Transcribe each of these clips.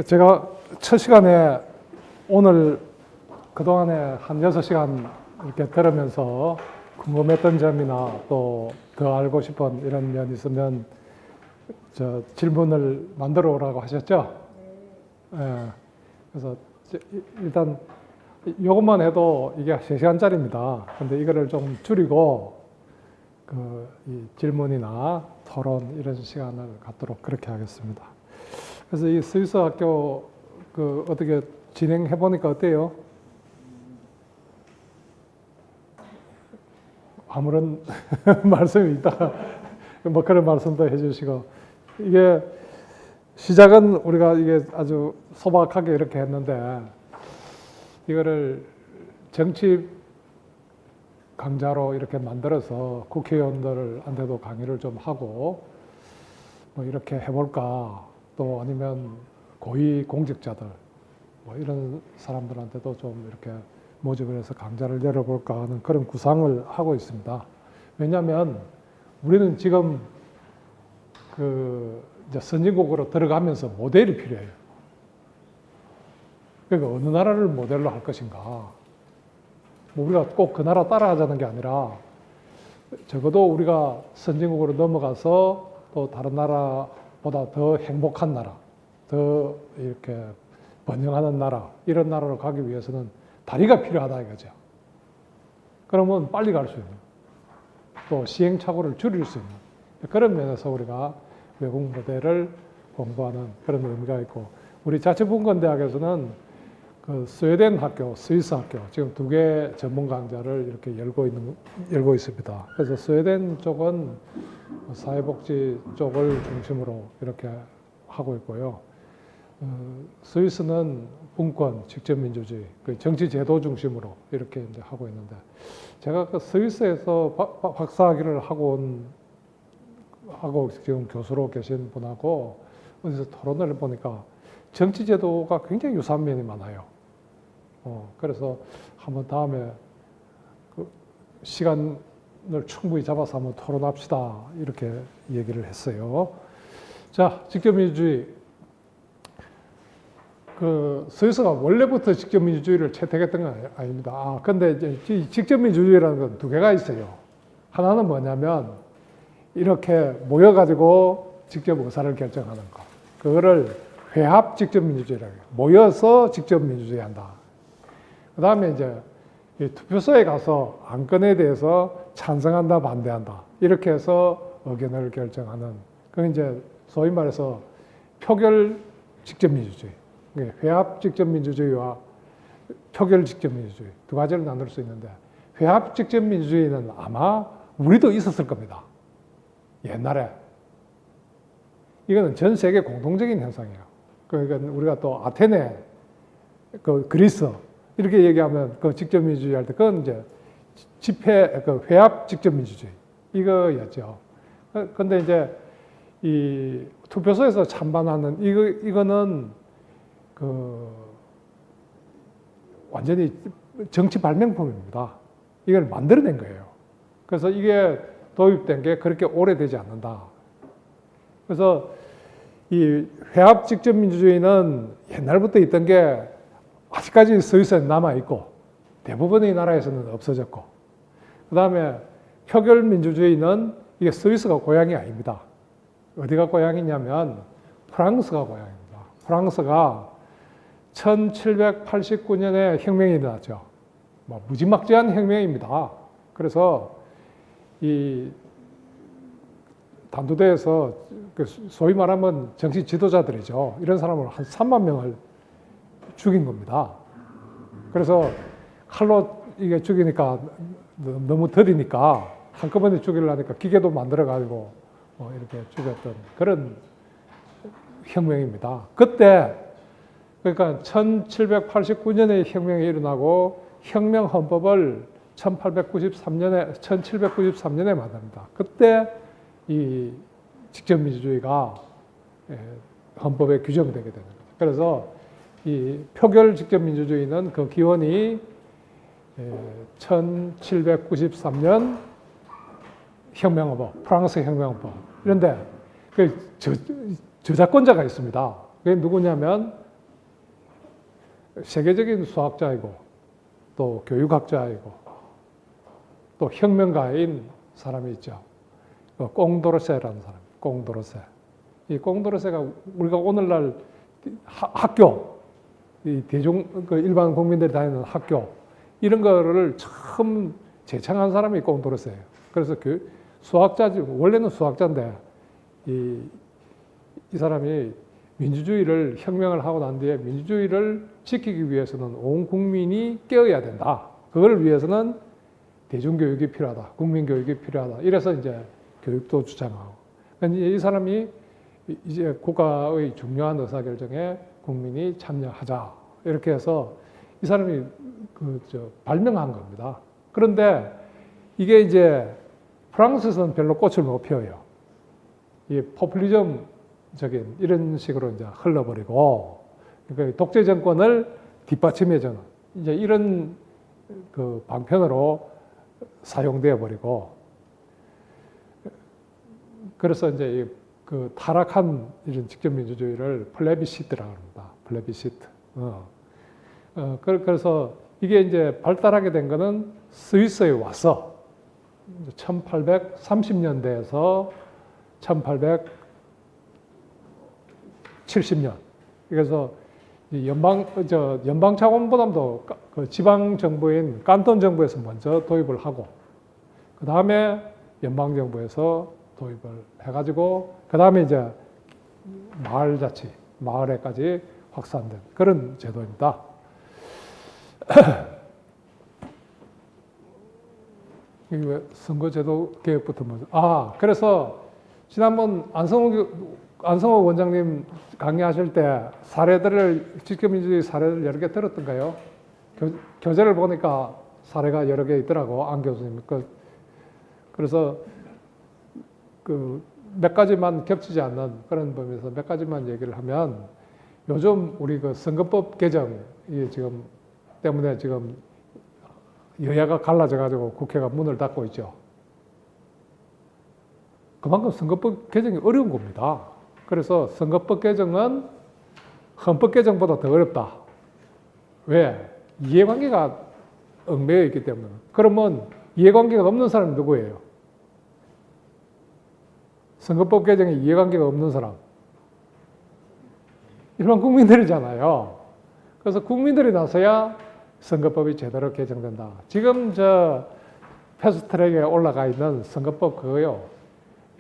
제가 첫 시간에 오늘 그동안에 한 6시간 이렇게 들으면서 궁금했던 점이나 또 더 알고 싶은 이런 면 있으면 저 질문을 만들어 오라고 하셨죠? 예. 그래서 일단 이것만 해도 이게 3시간짜리입니다. 근데 이거를 좀 줄이고 이 질문이나 토론 이런 시간을 갖도록 그렇게 하겠습니다. 그래서 이 스위스 학교 어떻게 진행해 보니까 어때요? 아무런 말씀이 있다가 뭐 그런 말씀도 해주시고, 이게 시작은 우리가 이게 아주 소박하게 이렇게 했는데 이거를 정치 강좌로 이렇게 만들어서 국회의원들한테도 강의를 좀 하고 뭐 이렇게 해볼까, 또 아니면 고위 공직자들 뭐 이런 사람들한테도 좀 이렇게 모집을 해서 강좌를 열어볼까 하는 그런 구상을 하고 있습니다. 왜냐하면 우리는 지금 이제 선진국으로 들어가면서 모델이 필요해요. 그러니까 어느 나라를 모델로 할 것인가. 뭐 우리가 꼭 그 나라 따라하자는 게 아니라 적어도 우리가 선진국으로 넘어가서 또 다른 나라보다 더 행복한 나라, 더 이렇게 번영하는 나라, 이런 나라로 가기 위해서는 다리가 필요하다 이거죠. 그러면 빨리 갈 수 있는, 또 시행착오를 줄일 수 있는 그런 면에서 우리가 외국 모델을 공부하는 그런 의미가 있고, 우리 자치분권대학에서는 스웨덴 학교, 스위스 학교 지금 2개 전문 강좌를 이렇게 열고 있습니다. 그래서 스웨덴 쪽은 사회복지 쪽을 중심으로 이렇게 하고 있고요. 스위스는 분권, 직접민주주의, 정치 제도 중심으로 이렇게 이제 하고 있는데, 제가 스위스에서 박사학위를 하고 지금 교수로 계신 분하고 어디서 토론을 해보니까 정치 제도가 굉장히 유사한 면이 많아요. 그래서 한번 다음에 시간을 충분히 잡아서 한번 토론합시다 이렇게 얘기를 했어요. 자, 직접민주주의. 스위스가 원래부터 직접민주주의를 채택했던 건 아닙니다. 근데 이제 직접민주주의라는 건 2개가 있어요. 하나는 뭐냐면 이렇게 모여가지고 직접 의사를 결정하는 거. 그거를 회합 직접민주주의라고 해요. 모여서 직접민주주의 한다. 그 다음에 이제 투표소에 가서 안건에 대해서 찬성한다, 반대한다. 이렇게 해서 의견을 결정하는. 그건 이제 소위 말해서 표결 직접민주주의. 회합 직접민주주의와 표결 직접민주주의 2가지를 나눌 수 있는데, 회합 직접민주주의는 아마 우리도 있었을 겁니다. 옛날에. 이거는 전 세계 공통적인 현상이에요. 그러니까 우리가 또 아테네, 그리스 이렇게 얘기하면 직접민주주의 할 때 그건 이제 회합 직접민주주의 이거였죠. 근데 이제 이 투표소에서 찬반하는 이거는 완전히 정치 발명품입니다. 이걸 만들어낸 거예요. 그래서 이게 도입된 게 그렇게 오래되지 않는다. 그래서 이 회합 직접민주주의는 옛날부터 있던 게 아직까지 스위스에 남아있고 대부분의 나라에서는 없어졌고, 그 다음에 표결민주주의는 이게 스위스가 고향이 아닙니다. 어디가 고향이냐면 프랑스가 고향입니다. 프랑스가 1789년에 혁명이 일어났죠. 무지막지한 혁명입니다. 그래서 이 단두대에서 소위 말하면 정치 지도자들이죠. 이런 사람을 한 3만 명을 죽인 겁니다. 그래서 칼로 이게 죽이니까 너무 더디니까 한꺼번에 죽이려니까 기계도 만들어가지고 이렇게 죽였던 그런 혁명입니다. 그러니까 1789년에 혁명이 일어나고 혁명 헌법을 1793년에 만듭니다. 그때 이 직접민주주의가 헌법에 규정되게 되는 거죠. 그래서 이 표결 직접민주주의는 그 기원이 1793년 혁명헌법, 프랑스 혁명헌법. 그런데 저작권자가 있습니다. 그게 누구냐면 세계적인 수학자이고 또 교육학자이고 또 혁명가인 사람이 있죠. 꽁도르세라는 사람, 꽁도르세. 이 꽁도르세가 우리가 오늘날 학교, 이 일반 국민들이 다니는 학교, 이런 거를 처음 제창한 사람이 꽁도르세예요. 그래서 수학자지, 원래는 수학자인데, 이 사람이 민주주의를 혁명을 하고 난 뒤에 민주주의를 지키기 위해서는 온 국민이 깨어야 된다. 그걸 위해서는 대중교육이 필요하다. 국민교육이 필요하다. 이래서 이제 교육도 주장하고. 이 사람이 이제 국가의 중요한 의사결정에 국민이 참여하자. 이렇게 해서 이 사람이 발명한 겁니다. 그런데 이게 이제 프랑스에서는 별로 꽃을 못 피워요. 이 포퓰리즘적인 이런 식으로 이제 흘러버리고, 그러니까 독재 정권을 뒷받침해주는 이제 이런 그 방편으로 사용되어 버리고, 그래서 이제 그 타락한 이런 직접민주주의를 플레비시트라고 합니다. 플레비시트. 그래서 이게 이제 발달하게 된 거는 스위스에 와서 1830년대에서 1870년. 그래서 연방 차원보다도 그 지방 정부인 칸톤 정부에서 먼저 도입을 하고, 그 다음에 연방 정부에서 도입을 해가지고, 그 다음에 이제 마을자치, 마을에까지 확산된 그런 제도입니다. 이게 왜 선거제도 개혁부터 먼저? 그래서 지난번 안성호 원장님 강의하실 때 사례들을, 직접민주주의 사례를 여러 개 들었던가요? 교재를 보니까 사례가 여러 개 있더라고, 안 교수님. 그래서 몇 가지만 겹치지 않는 그런 범위에서 몇 가지만 얘기를 하면, 요즘 우리 선거법 개정이 지금 때문에 지금 여야가 갈라져가지고 국회가 문을 닫고 있죠. 그만큼 선거법 개정이 어려운 겁니다. 그래서 선거법 개정은 헌법 개정보다 더 어렵다. 왜? 이해관계가 얽매여 있기 때문에. 그러면 이해관계가 없는 사람이 누구예요? 선거법 개정에 이해관계가 없는 사람. 일반 국민들이잖아요. 그래서 국민들이 나서야 선거법이 제대로 개정된다. 지금 패스트트랙에 올라가 있는 선거법 그거요,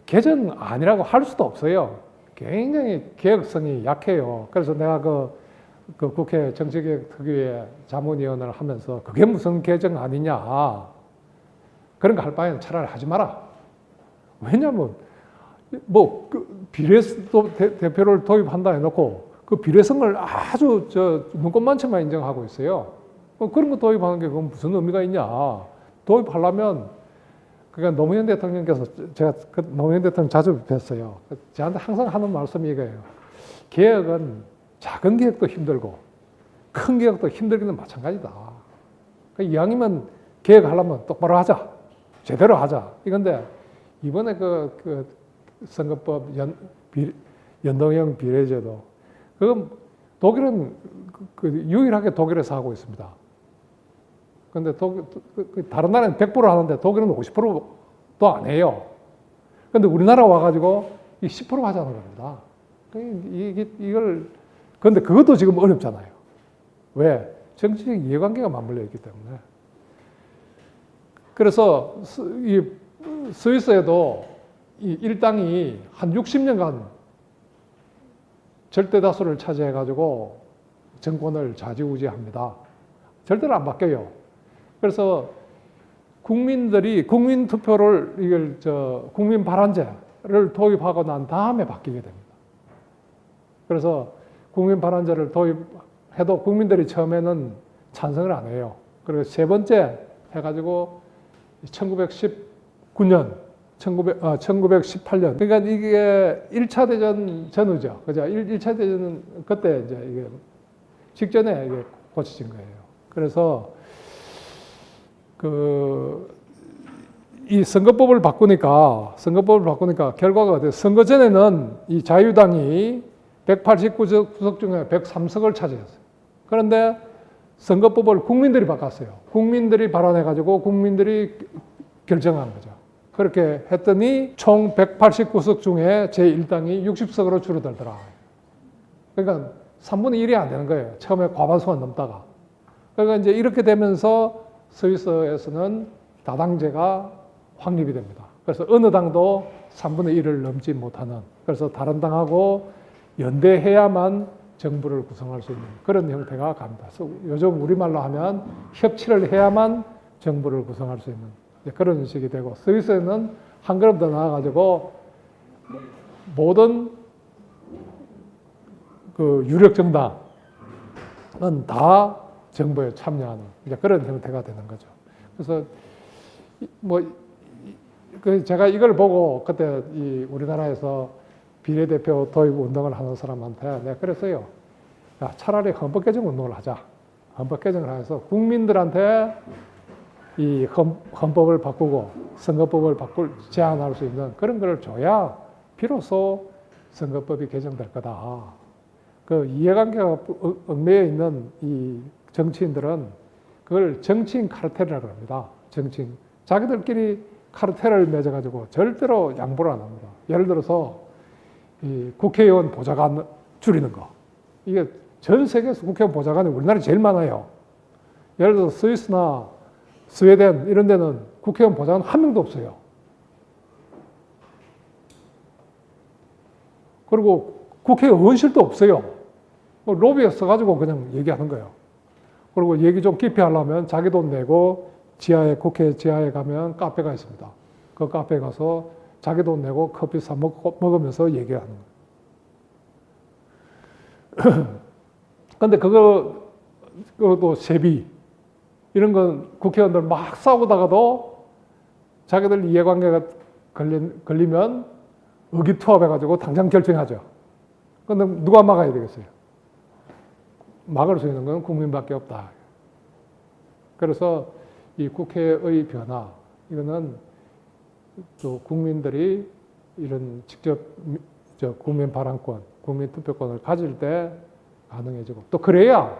개정 아니라고 할 수도 없어요. 굉장히 개혁성이 약해요. 그래서 내가 그 국회 정치개혁특위의 자문위원을 하면서 그게 무슨 개정 아니냐, 그런 거 할 바에는 차라리 하지 마라. 왜냐면 비례 대표를 도입한다 해놓고 그 비례성을 아주 눈꽃만큼만 인정하고 있어요. 그런 거 도입하는 게 그건 무슨 의미가 있냐. 도입하려면, 그러니까 노무현 대통령께서, 제가 노무현 대통령 자주 뵀어요. 저한테 항상 하는 말씀이 이거예요. 개혁은 작은 개혁도 힘들고 큰 개혁도 힘들기는 마찬가지다. 이왕이면 개혁하려면 똑바로 하자. 제대로 하자. 이건데 이번에 선거법 연동형 비례제도, 그건 독일은 유일하게 독일에서 하고 있습니다. 근데 다른 나라는 100% 하는데 독일은 50%도 안 해요. 근데 우리나라 와가지고 10% 하자는 겁니다. 근데 그것도 지금 어렵잖아요. 왜? 정치적 이해관계가 맞물려 있기 때문에. 그래서 스위스에도 이 일당이 한 60년간 절대 다수를 차지해가지고 정권을 좌지우지합니다. 절대로 안 바뀌어요. 그래서 국민들이 국민 투표를 국민 발안제를 도입하고 난 다음에 바뀌게 됩니다. 그래서 국민 발안제를 도입해도 국민들이 처음에는 찬성을 안 해요. 그리고 세 번째 해가지고 1919년 1918년. 그러니까 이게 1차 대전 전후죠. 그죠? 1차 대전은 그때 이제 이게 직전에 이게 고쳐진 거예요. 그래서 이 선거법을 바꾸니까 결과가 어때요? 선거 전에는 이 자유당이 189석 중에 103석을 차지했어요. 그런데 선거법을 국민들이 바꿨어요. 국민들이 발언해가지고 국민들이 결정한 거죠. 그렇게 했더니 총 189석 중에 제1당이 60석으로 줄어들더라. 그러니까 3분의 1이 안 되는 거예요. 처음에 과반수가 넘다가. 그러니까 이제 이렇게 되면서 스위스에서는 다당제가 확립이 됩니다. 그래서 어느 당도 3분의 1을 넘지 못하는, 그래서 다른 당하고 연대해야만 정부를 구성할 수 있는 그런 형태가 갑니다. 그래서 요즘 우리말로 하면 협치를 해야만 정부를 구성할 수 있는 그런 식이 되고, 스위스에는 한 걸음 더 나아가지고 모든 그 유력 정당은 다 정부에 참여하는 이제 그런 형태가 되는 거죠. 그래서 제가 이걸 보고 그때 이 우리나라에서 비례대표 도입 운동을 하는 사람한테 내가 그랬어요. 야, 차라리 헌법 개정 운동을 하자. 헌법 개정을 해서 국민들한테 이 헌법을 바꾸고 선거법을 제안할 수 있는 그런 걸 줘야 비로소 선거법이 개정될 거다. 그 이해관계가 얽매여 있는 이 정치인들은 그걸 정치인 카르텔이라고 합니다. 정치인. 자기들끼리 카르텔을 맺어가지고 절대로 양보를 안 합니다. 예를 들어서 이 국회의원 보좌관 줄이는 거. 이게 전 세계에서 국회의원 보좌관이 우리나라에 제일 많아요. 예를 들어서 스위스나 스웨덴 이런 데는 국회의원 보좌관 한 명도 없어요. 그리고 국회 의원실도 없어요. 로비에 써가지고 그냥 얘기하는 거예요. 그리고 얘기 좀 깊이 하려면 자기 돈 내고 국회 지하에 가면 카페가 있습니다. 그 카페에 가서 자기 돈 내고 커피 사 먹으면서 얘기하는 거예요. 근데 그것도 세비, 이런 건 국회의원들 막 싸우다가도 자기들 이해관계가 걸리면 의기투합해가지고 당장 결정하죠. 근데 누가 막아야 되겠어요? 막을 수 있는 건 국민밖에 없다. 그래서 이 국회의 변화, 이거는 또 국민들이 이런 직접 국민 발언권, 국민 투표권을 가질 때 가능해지고, 또 그래야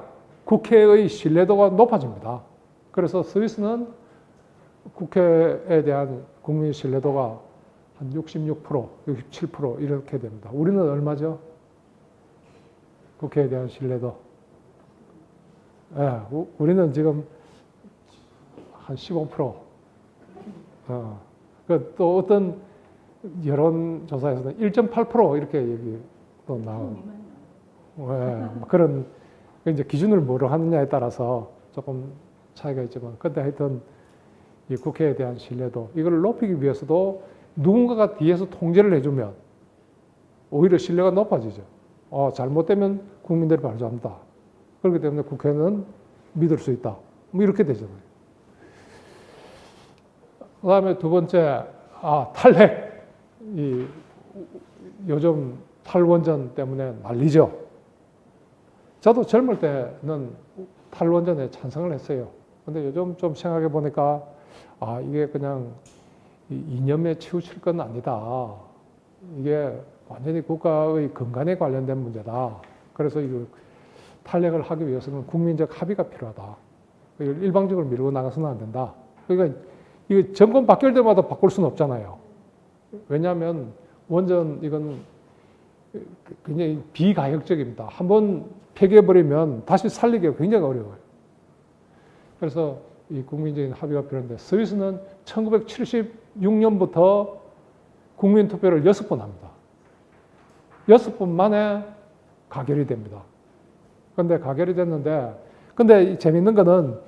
국회의 신뢰도가 높아집니다. 그래서 스위스는 국회에 대한 국민 신뢰도가 한 66%, 67% 이렇게 됩니다. 우리는 얼마죠? 국회에 대한 신뢰도. 우리는 지금 한 15%. 또 어떤 여론조사에서는 1.8% 이렇게 얘기 또 나오고. 그런, 이제 기준을 뭐로 하느냐에 따라서 조금 차이가 있지만, 근데 하여튼 이 국회에 대한 신뢰도, 이걸 높이기 위해서도 누군가가 뒤에서 통제를 해주면 오히려 신뢰가 높아지죠. 잘못되면 국민들이 발표한다. 그렇기 때문에 국회는 믿을 수 있다. 뭐 이렇게 되잖아요. 그 다음에 두 번째, 탈핵. 요즘 탈원전 때문에 난리죠. 저도 젊을 때는 탈원전에 찬성을 했어요. 근데 요즘 좀 생각해 보니까, 이게 그냥 이념에 치우칠 건 아니다. 이게 완전히 국가의 건강에 관련된 문제다. 그래서 이거 탈핵을 하기 위해서는 국민적 합의가 필요하다. 이걸 일방적으로 밀고 나가서는 안 된다. 그러니까 이게 정권 바뀔 때마다 바꿀 수는 없잖아요. 왜냐하면 원전 이건 굉장히 비가역적입니다. 한번 폐기해버리면 다시 살리기가 굉장히 어려워요. 그래서 이 국민적인 합의가 필요한데, 스위스는 1976년부터 국민투표를 6번 합니다. 6번 만에 가결이 됩니다. 근데 가결이 됐는데, 근데 재밌는 거는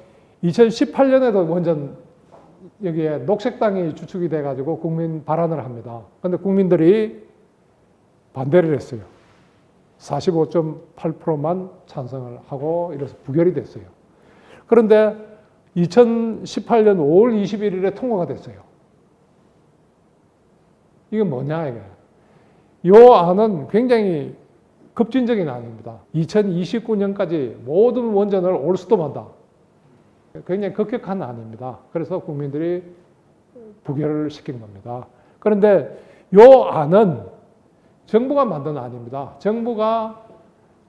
2018년에도 원전 여기에 녹색당이 주축이 돼가지고 국민 발언을 합니다. 근데 국민들이 반대를 했어요. 45.8%만 찬성을 하고 이래서 부결이 됐어요. 그런데 2018년 5월 21일에 통과가 됐어요. 이게 뭐냐, 이게. 이 안은 굉장히 급진적인 안입니다. 2029년까지 모든 원전을 올스톱한다. 굉장히 급격한 안입니다. 그래서 국민들이 부결을 시킨 겁니다. 그런데 이 안은 정부가 만든 아닙니다. 정부가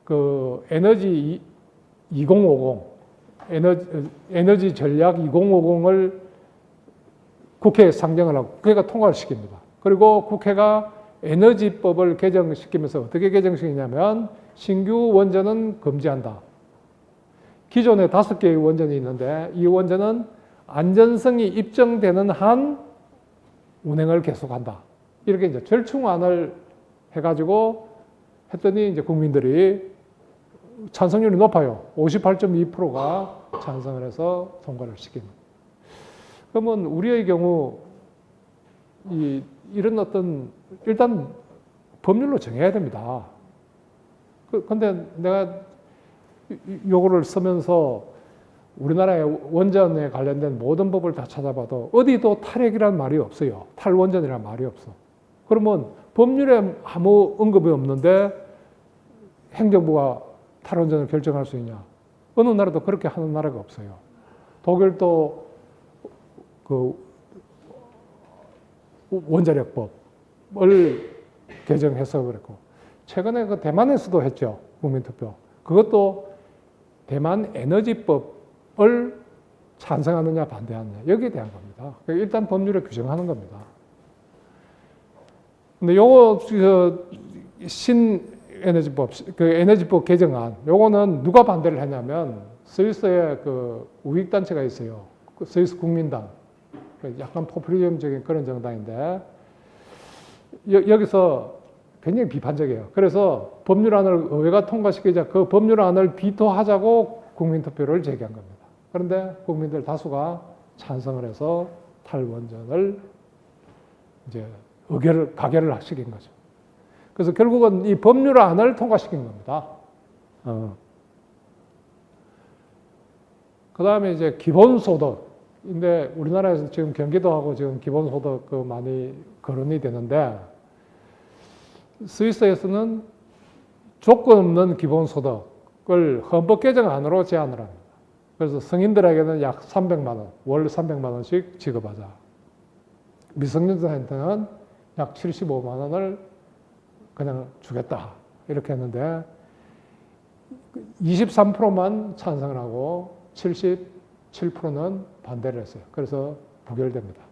그 에너지 2050, 에너지 전략 2050을 국회에 상정을 하고 국회가 통과를 시킵니다. 그리고 국회가 에너지법을 개정시키면서 어떻게 개정시키냐면 신규 원전은 금지한다. 기존에 5개의 원전이 있는데 이 원전은 안전성이 입증되는 한 운행을 계속한다. 이렇게 이제 절충안을 해가지고 했더니 이제 국민들이 찬성률이 높아요. 58.2%가 찬성을 해서 통과를 시킵니다. 그러면 우리의 경우 이런 어떤 일단 법률로 정해야 됩니다. 근데 내가 요거를 쓰면서 우리나라의 원전에 관련된 모든 법을 다 찾아봐도 어디도 탈핵이라는 말이 없어요. 탈원전이라는 말이 없어. 그러면 법률에 아무 언급이 없는데 행정부가 탈원전을 결정할 수 있냐? 어느 나라도 그렇게 하는 나라가 없어요. 독일도 그 원자력법을 개정해서 그랬고, 최근에 그 대만에서도 했죠. 국민투표. 그것도 대만 에너지법을 찬성하느냐 반대하느냐 여기에 대한 겁니다. 일단 법률에 규정하는 겁니다. 근데 요거 신에너지법, 그 에너지법 개정안, 요거는 누가 반대를 했냐면 스위스의 그 우익단체가 있어요. 그 스위스 국민당. 약간 포퓰리즘적인 그런 정당인데 여기서 굉장히 비판적이에요. 그래서 법률안을 의회가 통과시키자 그 법률안을 비토하자고 국민투표를 제기한 겁니다. 그런데 국민들 다수가 찬성을 해서 탈원전을 이제 가결을 시킨 거죠. 그래서 결국은 이 법률안을 통과시킨 겁니다. 그 다음에 이제 기본소득인데 우리나라에서 지금 경기도하고 지금 기본소득 많이 거론이 되는데 스위스에서는 조건 없는 기본소득을 헌법 개정안으로 제안을 합니다. 그래서 성인들에게는 약 300만 원, 월 300만 원씩 지급하자. 미성년자한테는 약 75만 원을 그냥 주겠다. 이렇게 했는데 23%만 찬성을 하고 77%는 반대를 했어요. 그래서 부결됩니다.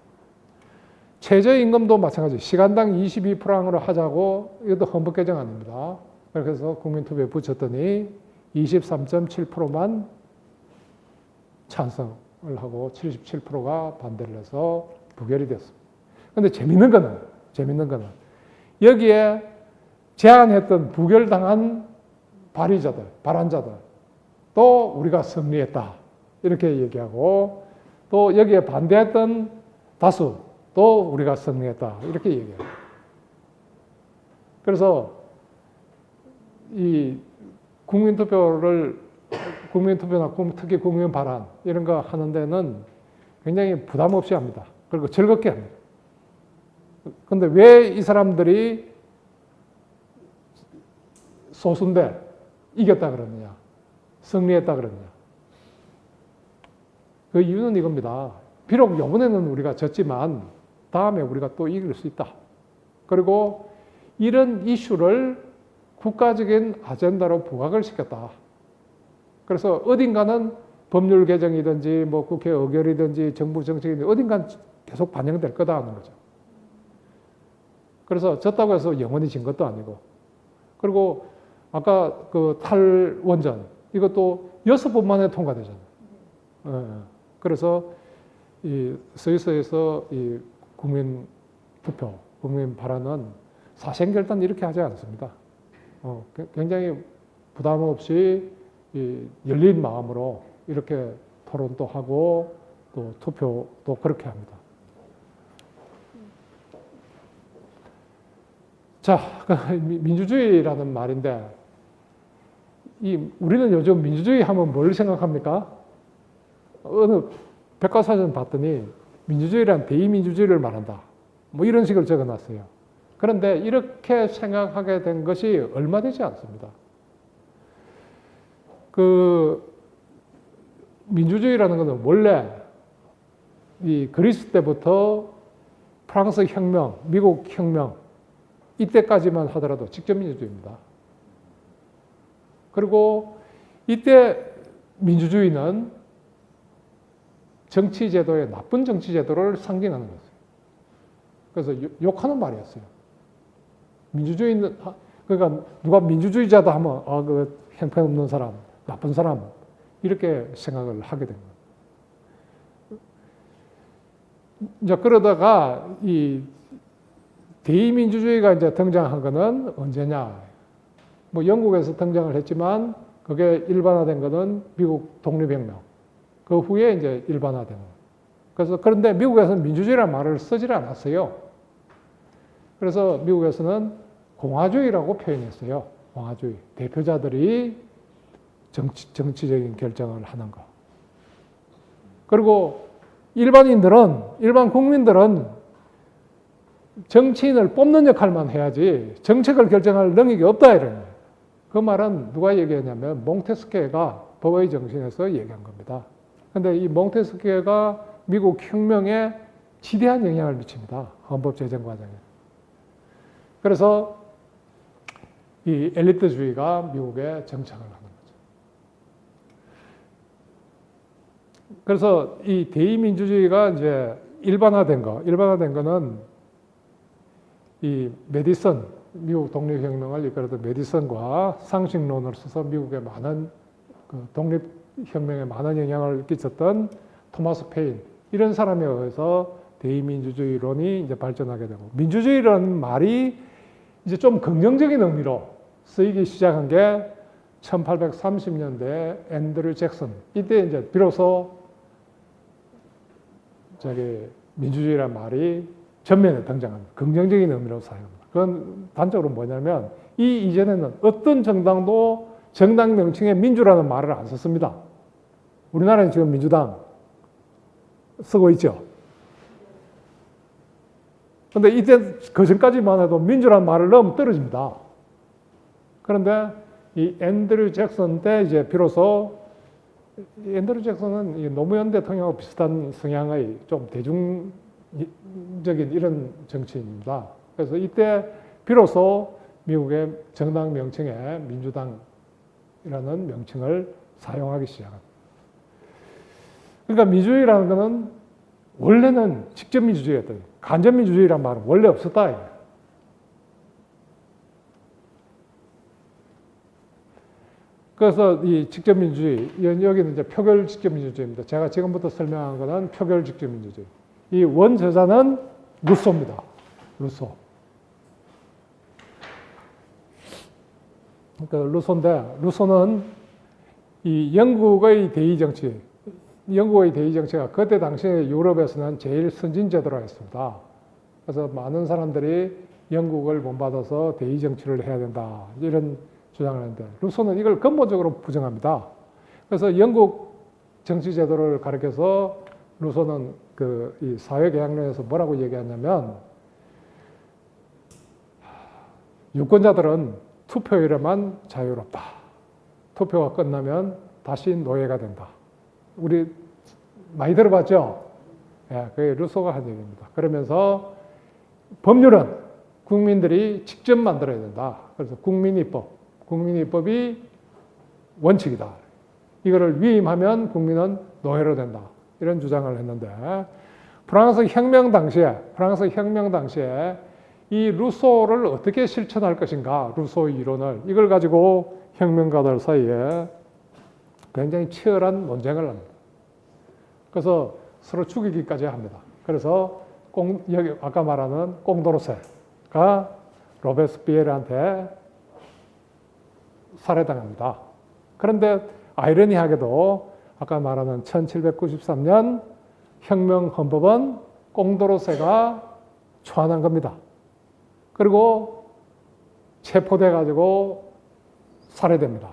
최저임금도 마찬가지. 시간당 22%로 하자고 이것도 헌법 개정안입니다. 그래서 국민투표에 붙였더니 23.7%만 찬성을 하고 77%가 반대를 해서 부결이 됐습니다. 그런데 재밌는 거는 여기에 제안했던 부결당한 발안자들 또 우리가 승리했다 이렇게 얘기하고 또 여기에 반대했던 다수 또 우리가 승리했다 이렇게 얘기해요. 그래서 이 국민투표나 특히 국민 발안 이런 거 하는 데는 굉장히 부담 없이 합니다. 그리고 즐겁게 합니다. 그런데 왜 이 사람들이 소수인데 이겼다 그러느냐, 승리했다 그러느냐. 그 이유는 이겁니다. 비록 이번에는 우리가 졌지만 다음에 우리가 또 이길 수 있다. 그리고 이런 이슈를 국가적인 아젠다로 부각을 시켰다. 그래서 어딘가는 법률 개정이든지 뭐 국회 의결이든지 정부 정책이든지 어딘가는 계속 반영될 거다 하는 거죠. 그래서 졌다고 해서 영원히 진 것도 아니고. 그리고 아까 그 탈원전 이것도 6번 만에 통과되잖아요. 그래서 이 스위스에서 이 국민 투표, 국민 발언은 사생결단 이렇게 하지 않습니다. 굉장히 부담 없이 이 열린 마음으로 이렇게 토론도 하고 또 투표도 그렇게 합니다. 자, 민주주의라는 말인데 우리는 요즘 민주주의 하면 뭘 생각합니까? 어느 백과사전 봤더니 민주주의란 대의민주주의를 말한다. 뭐 이런 식으로 적어놨어요. 그런데 이렇게 생각하게 된 것이 얼마 되지 않습니다. 그 민주주의라는 것은 원래 이 그리스 때부터 프랑스 혁명, 미국 혁명, 이때까지만 하더라도 직접민주주의입니다. 그리고 이때 민주주의는 정치제도의 나쁜 정치제도를 상징하는 거죠. 그래서 욕하는 말이었어요. 민주주의는, 그러니까 누가 민주주의자다 하면, 그 형편없는 사람, 나쁜 사람, 이렇게 생각을 하게 된 거예요. 이제 그러다가 이 대의민주주의가 이제 등장한 거는 언제냐. 뭐 영국에서 등장을 했지만 그게 일반화된 거는 미국 독립혁명. 그 후에 이제 일반화된 거예요. 그래서 그런데 미국에서는 민주주의라는 말을 쓰질 않았어요. 그래서 미국에서는 공화주의라고 표현했어요. 공화주의. 대표자들이 정치적인 결정을 하는 거. 그리고 일반 국민들은 정치인을 뽑는 역할만 해야지 정책을 결정할 능력이 없다 이런 거예요. 그 말은 누가 얘기했냐면 몽테스키에가 법의 정신에서 얘기한 겁니다. 그런데 이 몽테스키에가 미국 혁명에 지대한 영향을 미칩니다. 헌법 제정 과정에. 그래서 이 엘리트주의가 미국에 정착을 하는 거죠. 그래서 이 대의민주주의가 이제 일반화된 거는 이 메디슨, 미국 독립혁명을 이끌었던 메디슨과 상식론을 써서 미국의 많은 그 독립혁명에 많은 영향을 끼쳤던 토마스 페인, 이런 사람에 의해서 대의민주주의론이 이제 발전하게 되고, 민주주의라는 말이 이제 좀 긍정적인 의미로 쓰이기 시작한 게 1830년대 앤드류 잭슨, 이때 이제 비로소 민주주의라는 말이 전면에 등장합니다. 긍정적인 의미로 사용합니다. 그건 단적으로 뭐냐면 이 이전에는 어떤 정당도 정당 명칭에 민주라는 말을 안 썼습니다. 우리나라는 지금 민주당 쓰고 있죠. 근데 이때 그 전까지만 해도 민주라는 말을 넣으면 떨어집니다. 그런데 이 앤드류 잭슨 때 이제 비로소 앤드류 잭슨은 이 노무현 대통령과 비슷한 성향의 좀 대중적인 이런 정치인입니다. 그래서 이때 비로소 미국의 정당 명칭에 민주당이라는 명칭을 사용하기 시작합니다. 그러니까 민주주의라는 것은 원래는 직접 민주주의였던, 간접 민주주의란 말은 원래 없었다. 그래서 이 직접 민주주의, 여기는 이제 표결 직접 민주주의입니다. 제가 지금부터 설명한 것은 표결 직접 민주주의. 이 원저자는 루소입니다. 루소. 그러니까 루소인데, 루소는 이 영국의 대의 정치가 그때 당시에 유럽에서는 제일 선진 제도라 했습니다. 그래서 많은 사람들이 영국을 본받아서 대의 정치를 해야 된다, 이런 주장을 하는데, 루소는 이걸 근본적으로 부정합니다. 그래서 영국 정치 제도를 가리켜서 루소는 이 사회계약론에서 뭐라고 얘기하냐면, 유권자들은 투표일에만 자유롭다. 투표가 끝나면 다시 노예가 된다. 우리 많이 들어봤죠? 예, 그게 루소가 한 얘기입니다. 그러면서 법률은 국민들이 직접 만들어야 된다. 그래서 국민의법이 원칙이다. 이거를 위임하면 국민은 노예로 된다. 이런 주장을 했는데, 프랑스 혁명 당시에 이 루소를 어떻게 실천할 것인가, 루소의 이론을, 이걸 가지고 혁명가들 사이에 굉장히 치열한 논쟁을 합니다. 그래서 서로 죽이기까지 합니다. 그래서 여기 아까 말하는 꽁도르세가 로베스피에르한테 살해당합니다. 그런데 아이러니하게도 아까 말하는 1793년 혁명 헌법은 꽁도르세가 초안한 겁니다. 그리고 체포돼 가지고 살해됩니다.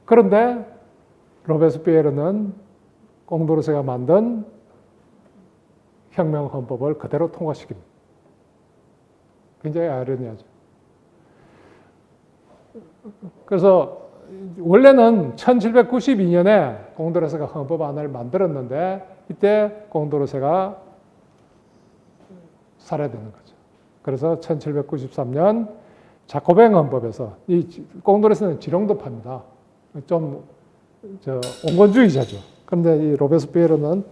그런데 로베스피에르는 꽁도르세가 만든 혁명 헌법을 그대로 통과시킵니다. 굉장히 아이러니하죠. 그래서 원래는 1792년에 꽁도르세가 헌법안을 만들었는데, 이때 꽁도르세가 살해되는 거죠. 그래서 1793년 자코뱅 헌법에서 이 꽁도레스는 지령도파입니다. 좀 온건주의자죠. 그런데 이 로베스피에르는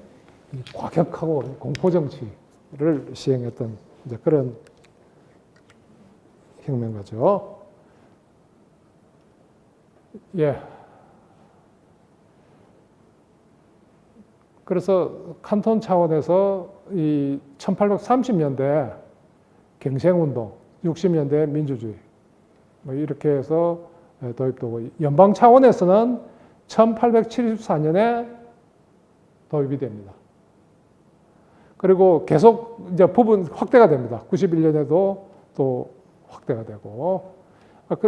과격하고 공포 정치를 시행했던 이제 그런 혁명가죠. 예. 그래서 칸톤 차원에서 이 1830년대 경생운동, 60년대 민주주의 뭐 이렇게 해서 도입되고 연방 차원에서는 1874년에 도입이 됩니다. 그리고 계속 이제 부분 확대가 됩니다. 91년에도 또 확대가 되고.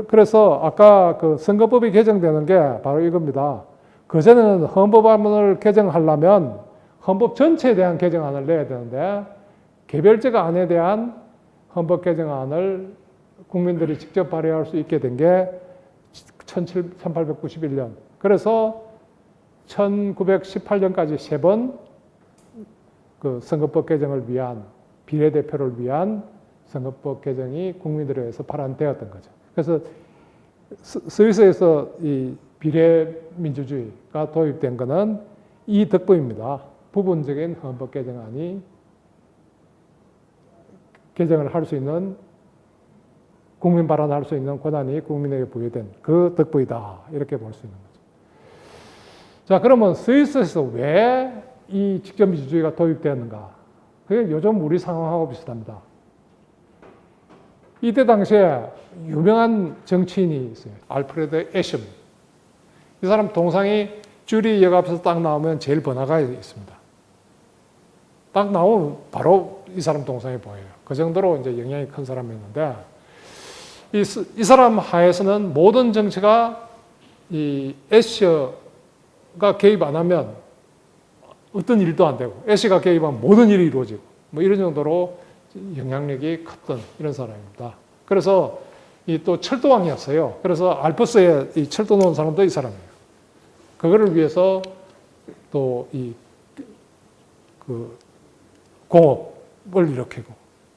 그래서 아까 그 선거법이 개정되는 게 바로 이겁니다. 그전에는 헌법안을 개정하려면 헌법 전체에 대한 개정안을 내야 되는데 개별적 안에 대한 헌법 개정안을 국민들이 직접 발의할 수 있게 된 게 1891년. 그래서 1918년까지 3번 그 선거법 개정을 위한 비례대표를 위한 선거법 개정이 국민들에 의해서 발안되었던 거죠. 그래서 스위스에서 이 비례민주주의가 도입된 것은 이 덕분입니다. 부분적인 헌법 개정안이 개정을 할 수 있는 국민 발언할 수 있는 권한이 국민에게 부여된 그 덕분이다. 이렇게 볼 수 있는 거죠. 자, 그러면 스위스에서 왜 이 직접민주주의가 도입되었는가? 그게 요즘 우리 상황하고 비슷합니다. 이때 당시에 유명한 정치인이 있어요. 알프레드 에셴. 이 사람 동상이 쭈리역 앞에서 딱 나오면 제일 번화가에 있습니다. 딱 나오면 바로 이 사람 동상이 보여요. 그 정도로 이제 영향이 큰 사람이었는데, 이 사람 하에서는 모든 정치가 이 애쉬가 개입 안 하면 어떤 일도 안 되고, 애쉬가 개입하면 모든 일이 이루어지고, 뭐 이런 정도로 영향력이 컸던 이런 사람입니다. 그래서 이 또 철도왕이었어요. 그래서 알프스에 이 철도 놓은 사람도 이 사람이에요. 그거를 위해서 또 그 공업을 일으키고,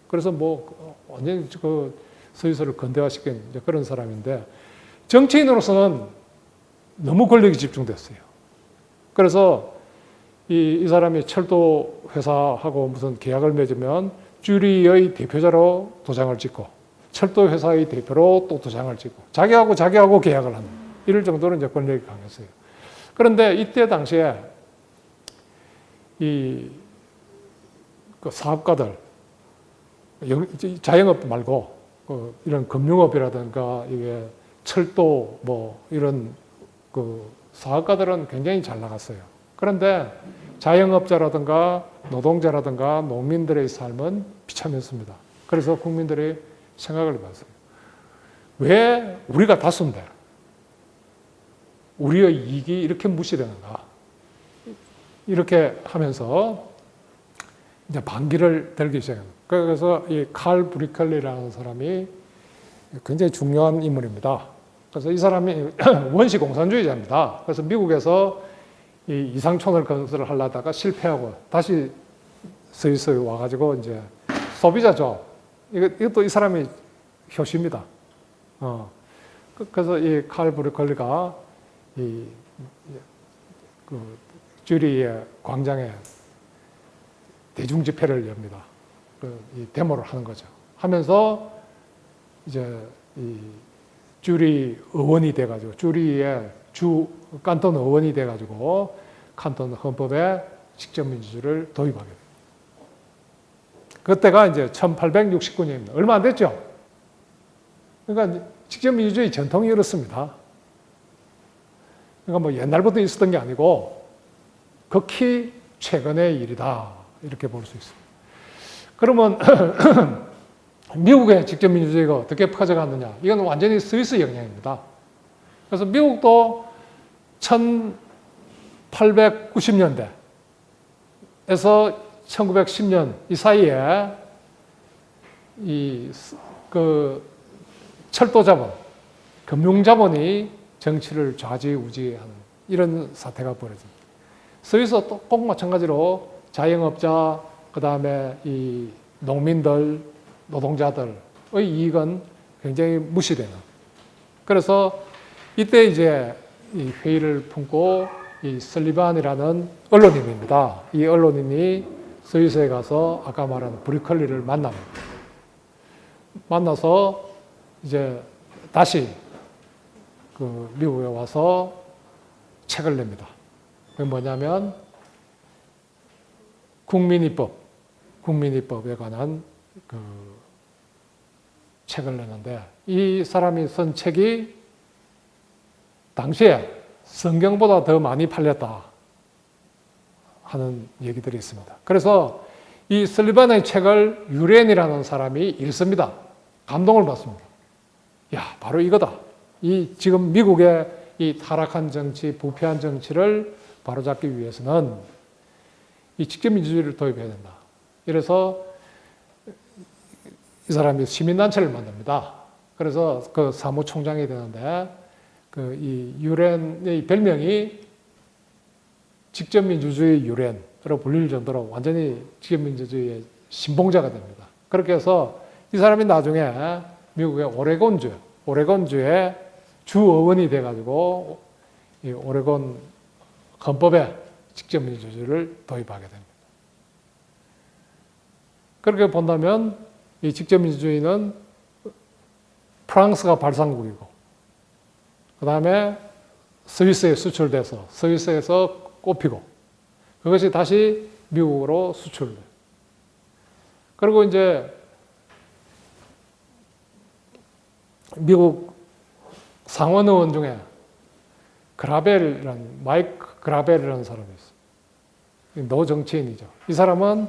그래서 뭐 완전히 그 스위스를 근대화시킨 이제 그런 사람인데, 정치인으로서는 너무 권력이 집중됐어요. 그래서 이 사람이 철도 회사하고 무슨 계약을 맺으면 쭈리의 대표자로 도장을 찍고, 철도 회사의 대표로 또 도장을 찍고, 자기하고 계약을 하는 이럴 정도로 이제 권력이 강했어요. 그런데 이때 당시에 그 사업가들, 자영업 말고 이런 금융업이라든가 이게 철도 뭐 이런 그 사업가들은 굉장히 잘 나갔어요. 그런데 자영업자라든가 노동자라든가 농민들의 삶은 비참했습니다. 그래서 국민들이 생각을 해봤어요. 왜 우리가 다수인데 우리의 이익이 이렇게 무시되는가? 이렇게 하면서 이제 반기를 들기 시작합니다. 그래서 이 칼 브리클리라는 사람이 굉장히 중요한 인물입니다. 그래서 이 사람이 원시 공산주의자입니다. 그래서 미국에서 이 이상촌을 건설을 하려다가 실패하고 다시 스위스에 와가지고 이제 소비자죠. 이것도 이 사람이 효시입니다. 그래서 이 칼 브리클리가 그 쭈리의 광장에 대중 집회를 엽니다. 이 데모를 하는 거죠. 하면서 이제 이 쭈리 의원이 돼가지고 쭈리의 주 칸톤 의원이 돼가지고 칸톤 헌법에 직접민주주의를 도입하게 됩니다. 그때가 이제 1869년입니다. 얼마 안 됐죠? 그러니까 직접민주주의 전통이 이렇습니다. 그러니까 뭐 옛날부터 있었던 게 아니고 극히 최근의 일이다. 이렇게 볼 수 있습니다. 그러면 미국의 직접민주주의가 어떻게 퍼져갔느냐? 이건 완전히 스위스 영향입니다. 그래서 미국도 1890년대에서 1910년 이 사이에 그 철도 자본, 금융 자본이 정치를 좌지우지하는 이런 사태가 벌어집니다. 스위스도 꼭 마찬가지로 자영업자, 그 다음에 이 농민들, 노동자들의 이익은 굉장히 무시되는. 그래서 이때 이제 이 회의를 품고 이 설리반이라는 언론인입니다. 이 언론인이 스위스에 가서 아까 말한 브리컬리를 만납니다. 만나서 이제 다시 그 미국에 와서 책을 냅니다. 그게 뭐냐면 국민입법에 관한 그 책을 내는데 이 사람이 쓴 책이 당시에 성경보다 더 많이 팔렸다 하는 얘기들이 있습니다. 그래서 이 설리반의 책을 유렌이라는 사람이 읽습니다. 감동을 받습니다. 야, 바로 이거다. 이 지금 미국의 이 타락한 정치, 부패한 정치를 바로잡기 위해서는 이 직접민주주의를 도입해야 된다. 이래서 이 사람이 시민단체를 만듭니다. 그래서 그 사무총장이 되는데 그 이 유엔의 별명이 직접민주주의 유엔으로 불릴 정도로 완전히 직접민주주의의 신봉자가 됩니다. 그렇게 해서 이 사람이 나중에 미국의 오레곤주의 주의원이 돼가지고 이 오레곤 헌법에 직접민주주의를 도입하게 됩니다. 그렇게 본다면 이 직접민주주의는 프랑스가 발상국이고 그 다음에 스위스에 수출돼서 스위스에서 꼽히고 그것이 다시 미국으로 수출돼요. 그리고 이제 미국 상원 의원 중에 마이크 그라벨이라는 사람이 있어요. 노정치인이죠. 이 사람은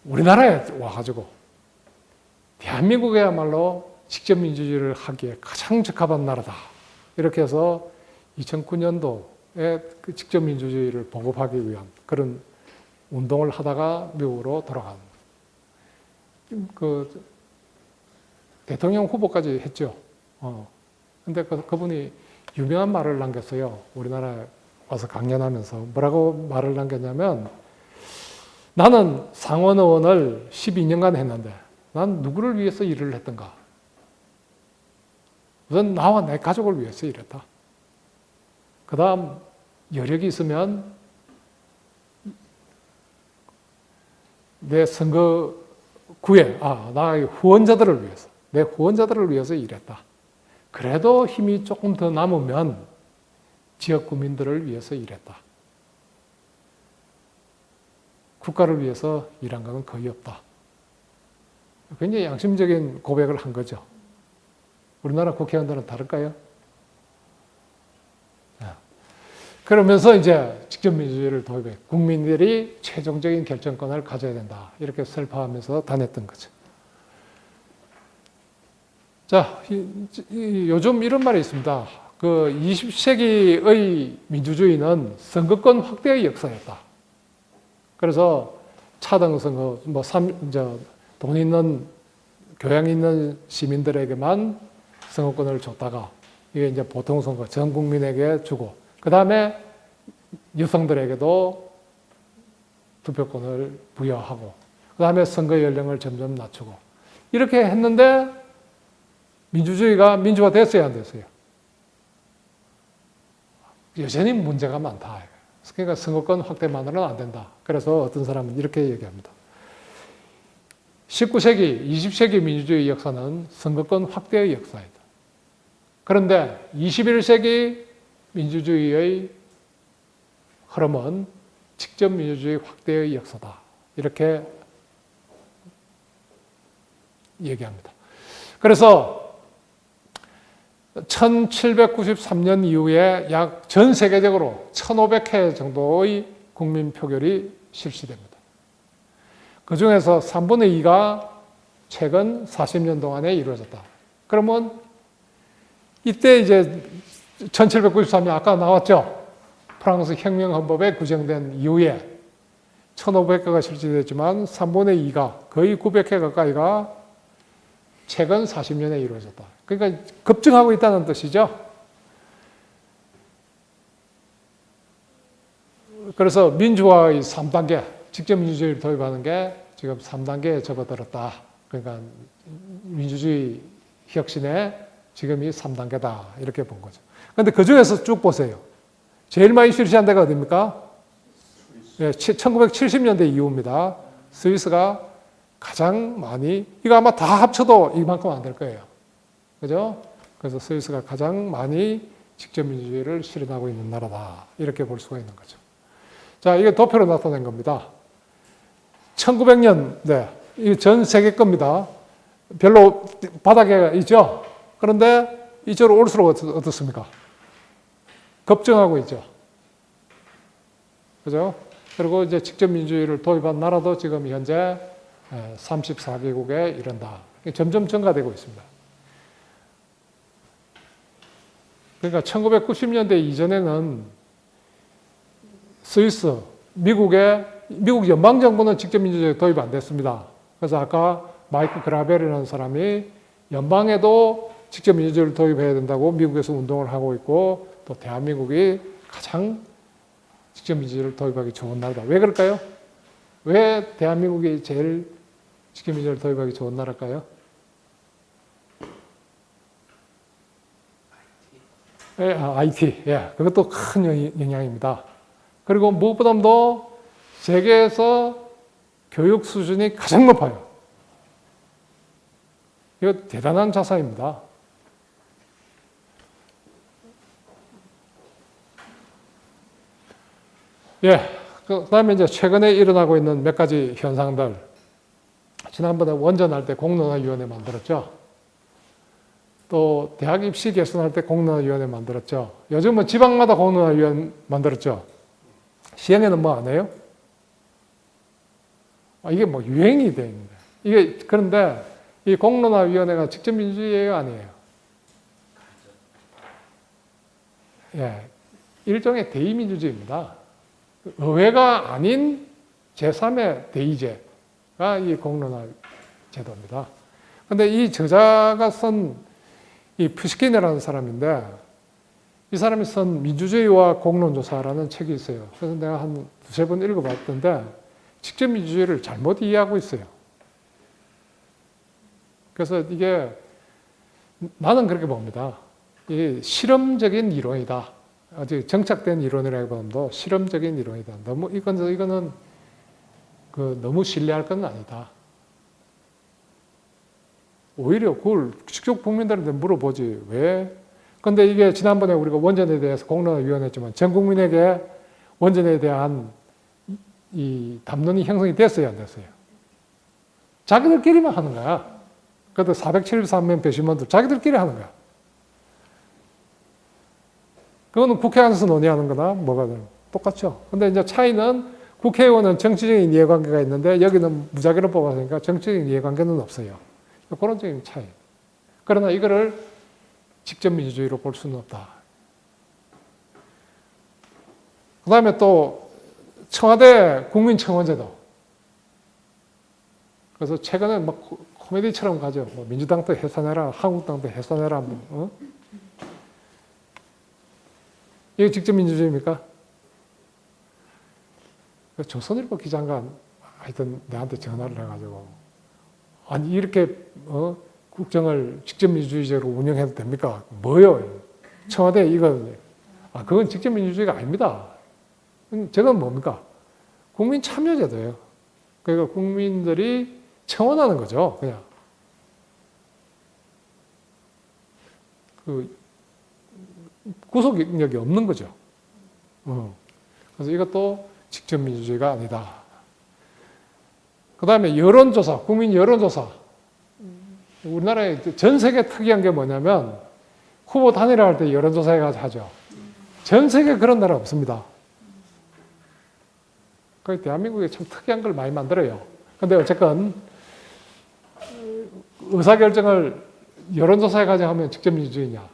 우리나라에 와가지고 대한민국이야말로 직접민주주의를 하기에 가장 적합한 나라다. 이렇게 해서 2009년도에 그 직접민주주의를 보급하기 위한 그런 운동을 하다가 미국으로 돌아간. 그 대통령 후보까지 했죠. 근데 그분이 유명한 말을 남겼어요. 우리나라에 와서 강연하면서 뭐라고 말을 남겼냐면 나는 상원 의원을 12년간 했는데 난 누구를 위해서 일을 했던가? 우선 나와 내 가족을 위해서 일했다. 그 다음 여력이 있으면 내 선거구에 나의 후원자들을 위해서 내 후원자들을 위해서 일했다. 그래도 힘이 조금 더 남으면 지역 구민들을 위해서 일했다. 국가를 위해서 일한 건 거의 없다. 굉장히 양심적인 고백을 한 거죠. 우리나라 국회의원들은 다를까요? 그러면서 이제 직접민주주의를 도입해 국민들이 최종적인 결정권을 가져야 된다. 이렇게 설파하면서 다녔던 거죠. 자, 요즘 이런 말이 있습니다. 그 20세기의 민주주의는 선거권 확대의 역사였다. 그래서 차등 선거, 돈 있는, 교양 있는 시민들에게만 선거권을 줬다가 이게 이제 보통 선거 전 국민에게 주고 그 다음에 여성들에게도 투표권을 부여하고 그 다음에 선거 연령을 점점 낮추고 이렇게 했는데 민주주의가 민주화됐어요, 안 됐어요? 여전히 문제가 많다. 그러니까 선거권 확대만으로는 안 된다. 그래서 어떤 사람은 이렇게 얘기합니다. 19세기, 20세기 민주주의 역사는 선거권 확대의 역사이다. 그런데 21세기 민주주의의 흐름은 직접 민주주의 확대의 역사다. 이렇게 얘기합니다. 그래서 1793년 이후에 약 전 세계적으로 1500회 정도의 국민 표결이 실시됩니다. 그 중에서 3분의 2가 최근 40년 동안에 이루어졌다. 그러면 이때 이제 1793년 아까 나왔죠. 프랑스 혁명헌법에 규정된 이후에 1500회가 실시됐지만 3분의 2가 거의 900회 가까이가 최근 40년에 이루어졌다. 그러니까 급증하고 있다는 뜻이죠. 그래서 민주화의 3단계, 직접 민주주의를 도입하는 게 지금 3단계에 접어들었다. 그러니까 민주주의 혁신의 지금이 3단계다. 이렇게 본 거죠. 그런데 그 중에서 쭉 보세요. 제일 많이 실시한 데가 어디입니까? 네, 1970년대 이후입니다. 스위스가 가장 많이, 이거 아마 다 합쳐도 이만큼 안 될 거예요. 그죠? 그래서 스위스가 가장 많이 직접 민주주의를 실현하고 있는 나라다. 이렇게 볼 수가 있는 거죠. 자, 이게 도표로 나타낸 겁니다. 1900년, 네, 이게 전 세계 겁니다. 별로 바닥에 있죠? 그런데 이쪽으로 올수록 어떻습니까? 급증하고 있죠. 그죠? 그리고 이제 직접 민주주의를 도입한 나라도 지금 현재 34개국에 이른다. 점점 증가되고 있습니다. 그러니까 1990년대 이전에는 스위스, 미국 연방정부는 직접 민주주의 도입 안 됐습니다. 그래서 아까 마이크 그라벨이라는 사람이 연방에도 직접 민주주의를 도입해야 된다고 미국에서 운동을 하고 있고, 또 대한민국이 가장 직접 민주주의를 도입하기 좋은 나라다. 왜 그럴까요? 왜 대한민국이 제일 직접 민주주의를 도입하기 좋은 나라일까요? IT. 예, 그것도 큰 영향입니다. 그리고 무엇보다도 세계에서 교육 수준이 가장 높아요. 이거 대단한 자산입니다. 예, 그 다음에 이제 최근에 일어나고 있는 몇 가지 현상들. 지난번에 원전할 때 공론화위원회 만들었죠. 또 대학 입시 개선할 때 공론화위원회 만들었죠. 요즘은 지방마다 공론화위원회 만들었죠. 시행에는 뭐 안 해요? 이게 뭐 유행이 돼 있는데. 이게, 그런데 이 공론화위원회가 직접 민주주의예요, 아니에요? 예, 일종의 대의민주주의입니다. 의회가 아닌 제3의 대의제가 이 공론화 제도입니다. 그런데 이 저자가 쓴 이 푸시킨이라는 사람인데, 이 사람이 쓴 민주주의와 공론조사라는 책이 있어요. 그래서 내가 한 두세 번 읽어봤던데, 직접 민주주의를 잘못 이해하고 있어요. 그래서 이게, 나는 그렇게 봅니다. 이게 실험적인 이론이다. 아직 정착된 이론이라기보다도 실험적인 이론이다. 이거는 너무 신뢰할 건 아니다. 오히려 그걸 직접 국민들한테 물어보지. 왜? 근데 이게 지난번에 우리가 원전에 대해서 공론화위원회 했지만 전 국민에게 원전에 대한 이 담론이 형성이 됐어요, 안 됐어요? 자기들끼리만 하는 거야. 그래도 473명 배심원들 자기들끼리 하는 거야. 그거는 국회 안에서 논의하는 거나 뭐가 똑같죠. 근데 이제 차이는 국회의원은 정치적인 이해관계가 있는데 여기는 무작위로 뽑았으니까 정치적인 이해관계는 없어요. 그런 적인 차이. 그러나 이거를 직접 민주주의로 볼 수는 없다. 그 다음에 또 청와대 국민청원제도. 그래서 최근에 막 코미디처럼 가죠. 뭐 민주당도 해산해라, 한국당도 해산해라. 이게 직접 민주주의입니까? 조선일보 기자가 하여튼 내한테 전화를 해가지고, 아니 이렇게 국정을 직접 민주주의제로 운영해도 됩니까? 뭐요? 청와대 이거, 그건 직접 민주주의가 아닙니다. 저건 뭡니까? 국민 참여제도예요. 그러니까 국민들이 청원하는 거죠, 그냥. 구속력이 없는 거죠. 그래서 이것도 직접 민주주의가 아니다. 그 다음에 여론조사, 국민 여론조사. 우리나라에 전 세계 특이한 게 뭐냐면 후보 단일화할 때 여론조사 해가지고 하죠. 전 세계 그런 나라 없습니다. 대한민국이 참 특이한 걸 많이 만들어요. 근데 어쨌건 의사결정을 여론조사 해가지고 하면 직접 민주주의냐.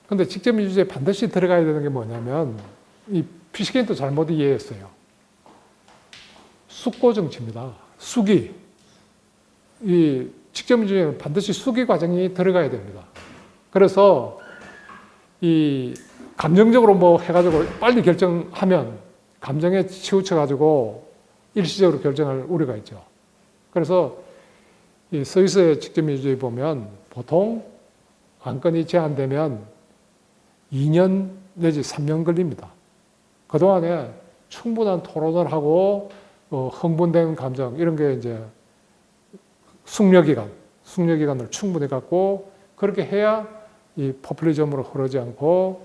근데 직접 민주주의에 반드시 들어가야 되는 게 뭐냐면, 이 푸시킨도 잘못 이해했어요. 숙고 정치입니다. 숙의. 이 직접 민주주의는 반드시 숙의 과정이 들어가야 됩니다. 그래서 이 감정적으로 뭐 해가지고 빨리 결정하면 감정에 치우쳐가지고 일시적으로 결정할 우려가 있죠. 그래서 이 스위스의 직접민주주의 보면 보통 안건이 제한되면 2년 내지 3년 걸립니다. 그동안에 충분한 토론을 하고 흥분된 감정 이런 게 이제 숙려기간을 충분히 갖고 그렇게 해야 이 포퓰리즘으로 흐르지 않고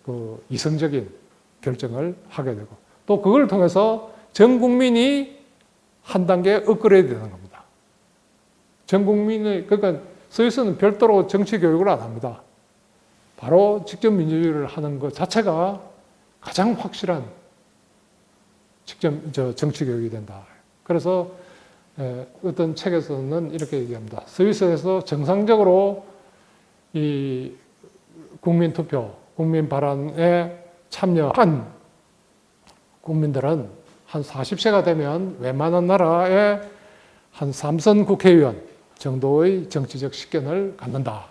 그 이성적인 결정을 하게 되고 또 그걸 통해서 전 국민이 한 단계 업그레이드 되는 겁니다. 전 국민의 그러니까 스위스는 별도로 정치 교육을 안 합니다. 바로 직접 민주주의를 하는 것 자체가 가장 확실한 정치 교육이 된다. 그래서 어떤 책에서는 이렇게 얘기합니다. 스위스에서 정상적으로 이 국민 투표, 국민 발언에 참여한 국민들은 한 40세가 되면 웬만한 나라의 한 3선 국회의원 정도의 정치적 식견을 갖는다.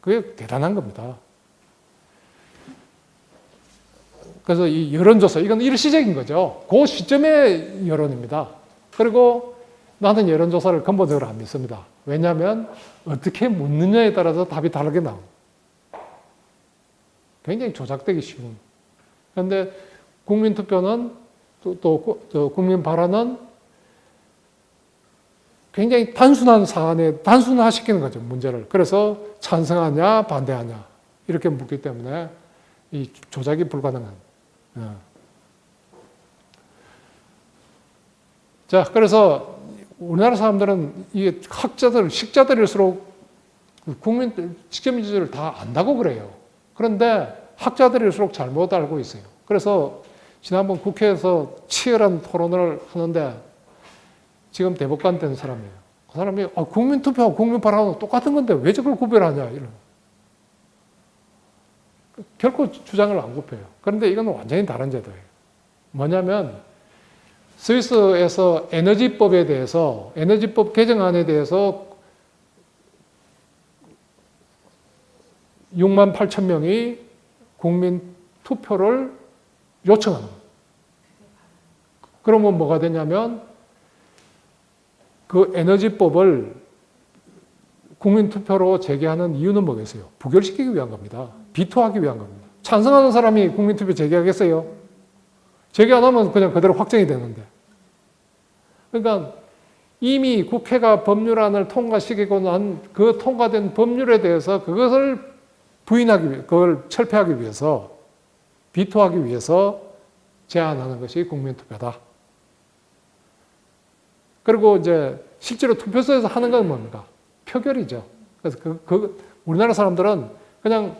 그게 대단한 겁니다. 그래서 이 여론조사, 이건 일시적인 거죠. 그 시점의 여론입니다. 그리고 나는 여론조사를 근본적으로 안 믿습니다. 왜냐하면 어떻게 묻느냐에 따라서 답이 다르게 나옵니다. 굉장히 조작되기 쉬운. 그런데 국민투표는 또 국민 발언은 굉장히 단순한 사안에 단순화시키는 거죠, 문제를. 그래서 찬성하냐, 반대하냐 이렇게 묻기 때문에 이 조작이 불가능한. 자, 그래서 우리나라 사람들은 이게 식자들일수록 국민 직접민주주의를 다 안다고 그래요. 그런데 학자들일수록 잘못 알고 있어요. 그래서 지난번 국회에서 치열한 토론을 하는데 지금 대법관 된 사람이에요. 그 사람이 국민투표하고 국민발언은 똑같은 건데 왜 저걸 구별하냐 이런. 결코 주장을 안 굽혀요. 그런데 이건 완전히 다른 제도예요. 뭐냐면 스위스에서 에너지법에 대해서 에너지법 개정안에 대해서 6만 8천 명이 국민 투표를 요청하는 거예요. 그러면 뭐가 되냐면 그 에너지법을 국민 투표로 제기하는 이유는 뭐겠어요? 부결시키기 위한 겁니다. 비토하기 위한 겁니다. 찬성하는 사람이 국민 투표 제기하겠어요? 제기 안 하면 그냥 그대로 확정이 되는데. 그러니까 이미 국회가 법률안을 통과시키고 난 그 통과된 법률에 대해서 그것을 부인하기 위해, 그걸 철폐하기 위해서, 비토하기 위해서 제안하는 것이 국민투표다. 그리고 이제 실제로 투표소에서 하는 건 뭡니까? 표결이죠. 그래서 우리나라 사람들은 그냥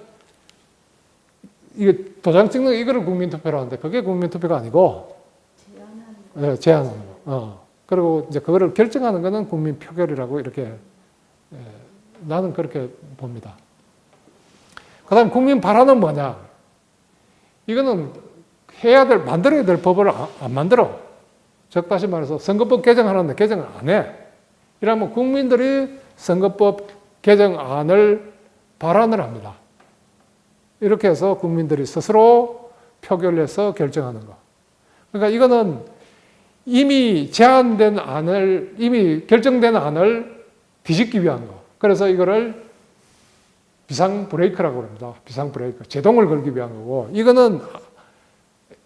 이게 도장 찍는 이거를 국민투표로 하는데 그게 국민투표가 아니고 제안하는 거. 그리고 이제 그거를 결정하는 거는 국민표결이라고 이렇게 나는 그렇게 봅니다. 그 다음 국민 발언은 뭐냐? 이거는 만들어야 될 법을 안 만들어. 즉 다시 말해서 선거법 개정하는데 개정을 안 해. 이러면 국민들이 선거법 개정안을 발안을 합니다. 이렇게 해서 국민들이 스스로 표결해서 결정하는 거. 그러니까 이거는 이미 결정된 안을 뒤집기 위한 거. 그래서 이거를 비상 브레이크라고 합니다. 비상 브레이크. 제동을 걸기 위한 거고, 이거는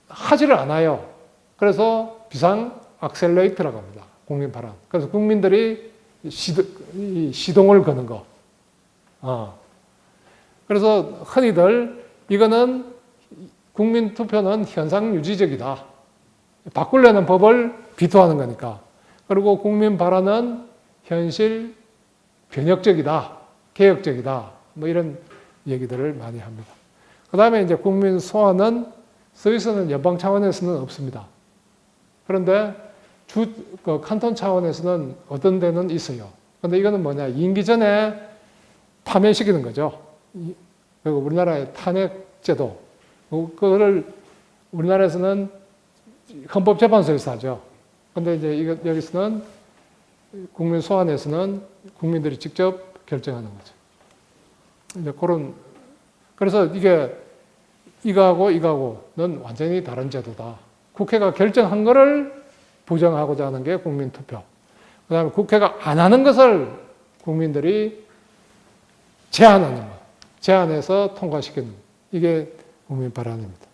하지를 않아요. 그래서 비상 악셀레이터라고 합니다. 국민 발언. 그래서 국민들이 시동을 거는 거. 그래서 흔히들 이거는 국민 투표는 현상 유지적이다. 바꾸려는 법을 비토하는 거니까. 그리고 국민 발언은 현실 변혁적이다. 개혁적이다. 뭐 이런 얘기들을 많이 합니다. 그 다음에 이제 국민 소환은 스위스는 연방 차원에서는 없습니다. 그런데 칸톤 차원에서는 어떤 데는 있어요. 그런데 이거는 뭐냐? 임기 전에 파면시키는 거죠. 그리고 우리나라의 탄핵제도. 그거를 우리나라에서는 헌법재판소에서 하죠. 그런데 이제 여기서는 국민 소환에서는 국민들이 직접 결정하는 거죠. 이제 그래서 이거하고는 완전히 다른 제도다. 국회가 결정한 거를 부정하고자 하는 게 국민투표. 그다음에 국회가 안 하는 것을 국민들이 제안하는 것, 제안해서 통과시키는 것. 이게 국민 발언입니다.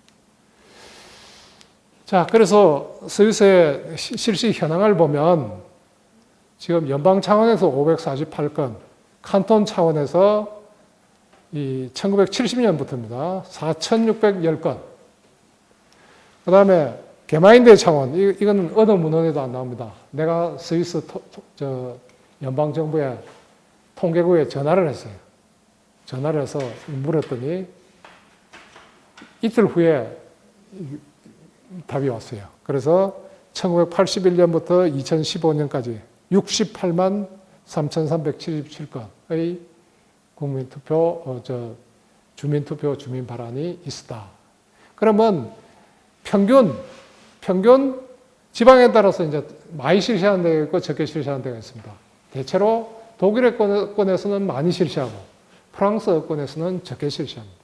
자, 그래서 스위스의 실시 현황을 보면 지금 연방 차원에서 548건, 칸톤 차원에서 이 1970년부터입니다. 4,610건. 그 다음에 개마인대 차원, 이거는 어느 문헌에도 안 나옵니다. 내가 스위스 연방정부의 통계국에 전화를 했어요. 전화를 해서 물었더니 이틀 후에 답이 왔어요. 그래서 1981년부터 2015년까지 68만 3,377건의 국민투표, 주민투표, 주민발언이 있었다. 그러면 평균 지방에 따라서 이제 많이 실시하는 데가 있고 적게 실시하는 데가 있습니다. 대체로 독일의 권에서는 많이 실시하고 프랑스 권에서는 적게 실시합니다.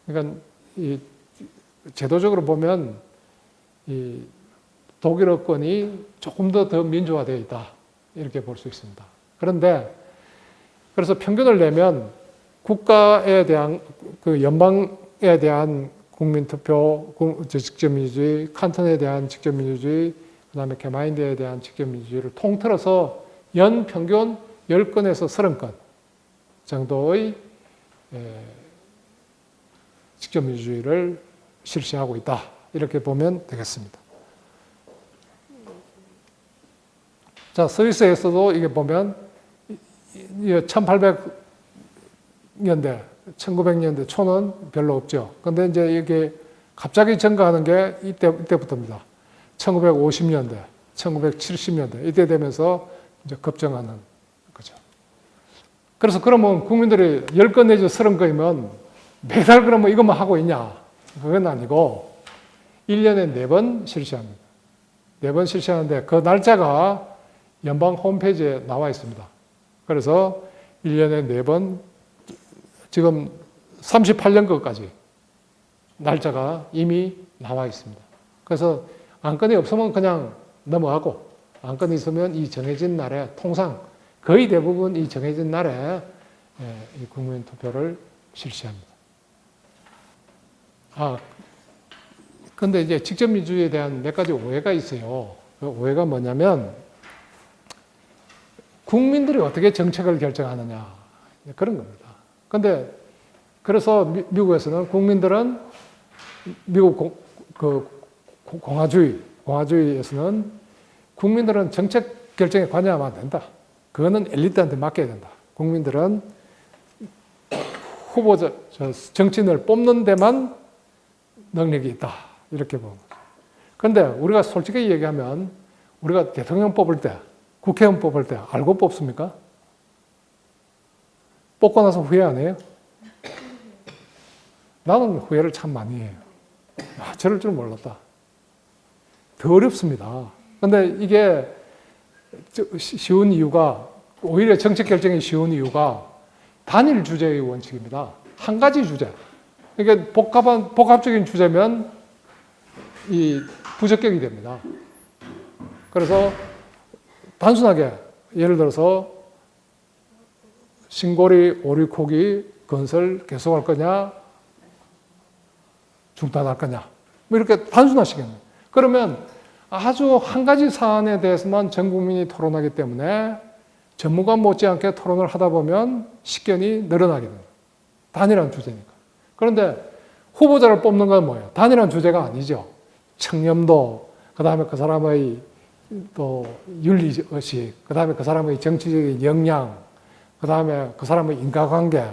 그러니까 이 제도적으로 보면 이 독일어권이 조금 더 민주화되어 있다 이렇게 볼 수 있습니다. 그런데 그래서 평균을 내면 국가에 대한 그 연방에 대한 국민투표, 직접민주주의, 칸톤에 대한 직접민주주의, 그다음에 개마인드에 대한 직접민주주의를 통틀어서 연평균 10건에서 30건 정도의 직접민주주의를 실시하고 있다. 이렇게 보면 되겠습니다. 자, 스위스에서도 이게 보면 1800년대, 1900년대 초는 별로 없죠. 근데 이제 이게 갑자기 증가하는 게 이때부터입니다. 1950년대, 1970년대, 이때 되면서 이제 급증하는 거죠. 그래서 그러면 국민들이 10건 내지 30건이면 매달 그러면 이것만 하고 있냐? 그건 아니고 1년에 4번 실시합니다. 4번 실시하는데 그 날짜가 연방 홈페이지에 나와 있습니다. 그래서 1년에 4번 지금 38년 것까지 날짜가 이미 나와 있습니다. 그래서 안건이 없으면 그냥 넘어가고 안건이 있으면 이 정해진 날에 통상 거의 대부분 이 정해진 날에 이 국민 투표를 실시합니다. 근데 이제 직접민주주의에 대한 몇 가지 오해가 있어요. 그 오해가 뭐냐면 국민들이 어떻게 정책을 결정하느냐 그런 겁니다. 근데 그래서 미국에서는 국민들은 미국 공화주의에서는 국민들은 정책 결정에 관여하면 안 된다. 그거는 엘리트한테 맡겨야 된다. 국민들은 후보자, 정치인을 뽑는 데만 능력이 있다. 이렇게 보는 거죠. 그런데 우리가 솔직히 얘기하면 우리가 대통령 뽑을 때, 국회의원 뽑을 때 알고 뽑습니까? 뽑고 나서 후회 안 해요? 나는 후회를 참 많이 해요. 저럴 줄 몰랐다. 더 어렵습니다. 근데 이게 쉬운 이유가, 오히려 정책 결정이 쉬운 이유가 단일 주제의 원칙입니다. 한 가지 주제. 이게 복합적인 주제면 이 부적격이 됩니다. 그래서 단순하게 예를 들어서 신고리 오리고기 건설 계속할 거냐, 중단할 거냐, 뭐 이렇게 단순화시키는 거예요. 그러면 아주 한 가지 사안에 대해서만 전 국민이 토론하기 때문에 전문가 못지않게 토론을 하다 보면 식견이 늘어나게 됩니다. 단일한 주제니까. 그런데 후보자를 뽑는 건 뭐예요? 단일한 주제가 아니죠. 청렴도, 그 다음에 그 사람의 또 윤리의식, 그 다음에 그 사람의 정치적인 역량, 그 다음에 그 사람의 인과관계,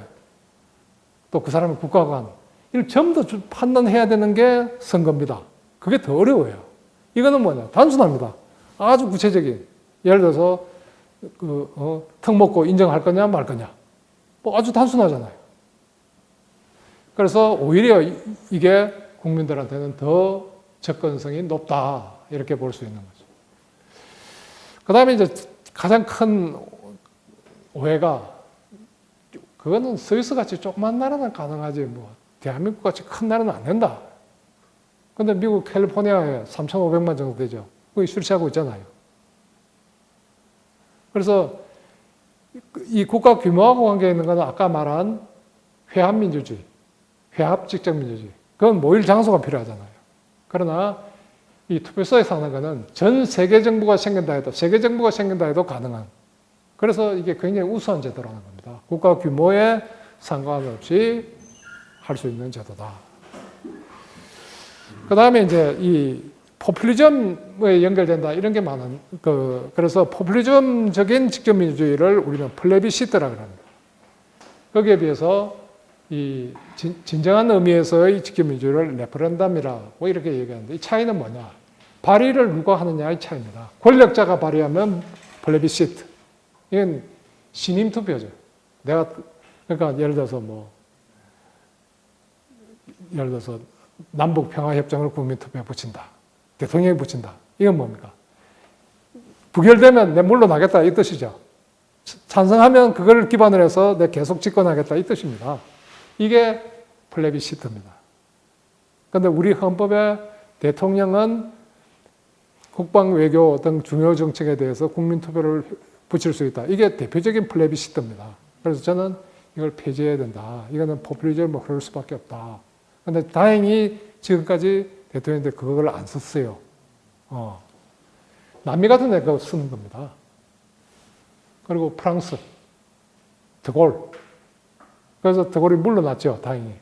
또 그 사람의 국가관, 이걸 전부 다 판단해야 되는 게 선거입니다. 그게 더 어려워요. 이거는 뭐냐? 단순합니다. 아주 구체적인. 예를 들어서 턱 먹고 인정할 거냐 말 거냐. 뭐 아주 단순하잖아요. 그래서 오히려 이게 국민들한테는 더 접근성이 높다. 이렇게 볼 수 있는 거죠. 그 다음에 이제 가장 큰 오해가, 그거는 스위스 같이 조그만 나라는 가능하지, 뭐, 대한민국 같이 큰 나라는 안 된다. 근데 미국 캘리포니아에 3,500만 정도 되죠. 거기 실시하고 있잖아요. 그래서 이 국가 규모하고 관계 있는 것은 아까 말한 회합민주주의, 회합직접민주주의. 그건 모일 장소가 필요하잖아요. 그러나 이 투표소에 사는 것은 전 세계 정부가 생긴다 해도 가능한. 그래서 이게 굉장히 우수한 제도라는 겁니다. 국가 규모에 상관없이 할 수 있는 제도다. 그 다음에 이제 이 포퓰리즘에 연결된다 이런 게 많은 그래서 포퓰리즘적인 직접민주주의를 우리는 플레비시트라고 합니다. 거기에 비해서 이 진정한 의미에서의 직접민주주의를 레퍼런덤이라고 이렇게 얘기하는데 이 차이는 뭐냐? 발의를 누가 하느냐의 차이입니다. 권력자가 발의하면 플레비시트. 이건 신임 투표죠. 그러니까 예를 들어서 남북 평화협정을 국민투표에 붙인다. 대통령이 붙인다. 이건 뭡니까? 부결되면 내 물러나겠다 이 뜻이죠. 찬성하면 그걸 기반으로 해서 내 계속 집권하겠다 이 뜻입니다. 이게 플레비시트입니다. 그런데 우리 헌법에 대통령은 국방, 외교 등 중요 정책에 대해서 국민투표를 붙일 수 있다. 이게 대표적인 플레비시트입니다. 그래서 저는 이걸 폐지해야 된다. 이거는 포퓰리즘으로 흐를 수밖에 없다. 그런데 다행히 지금까지 대통령인데 그걸 안 썼어요. 남미 같은 데 그거 쓰는 겁니다. 그리고 프랑스, 드골. 그래서 드골이 물러났죠, 다행히.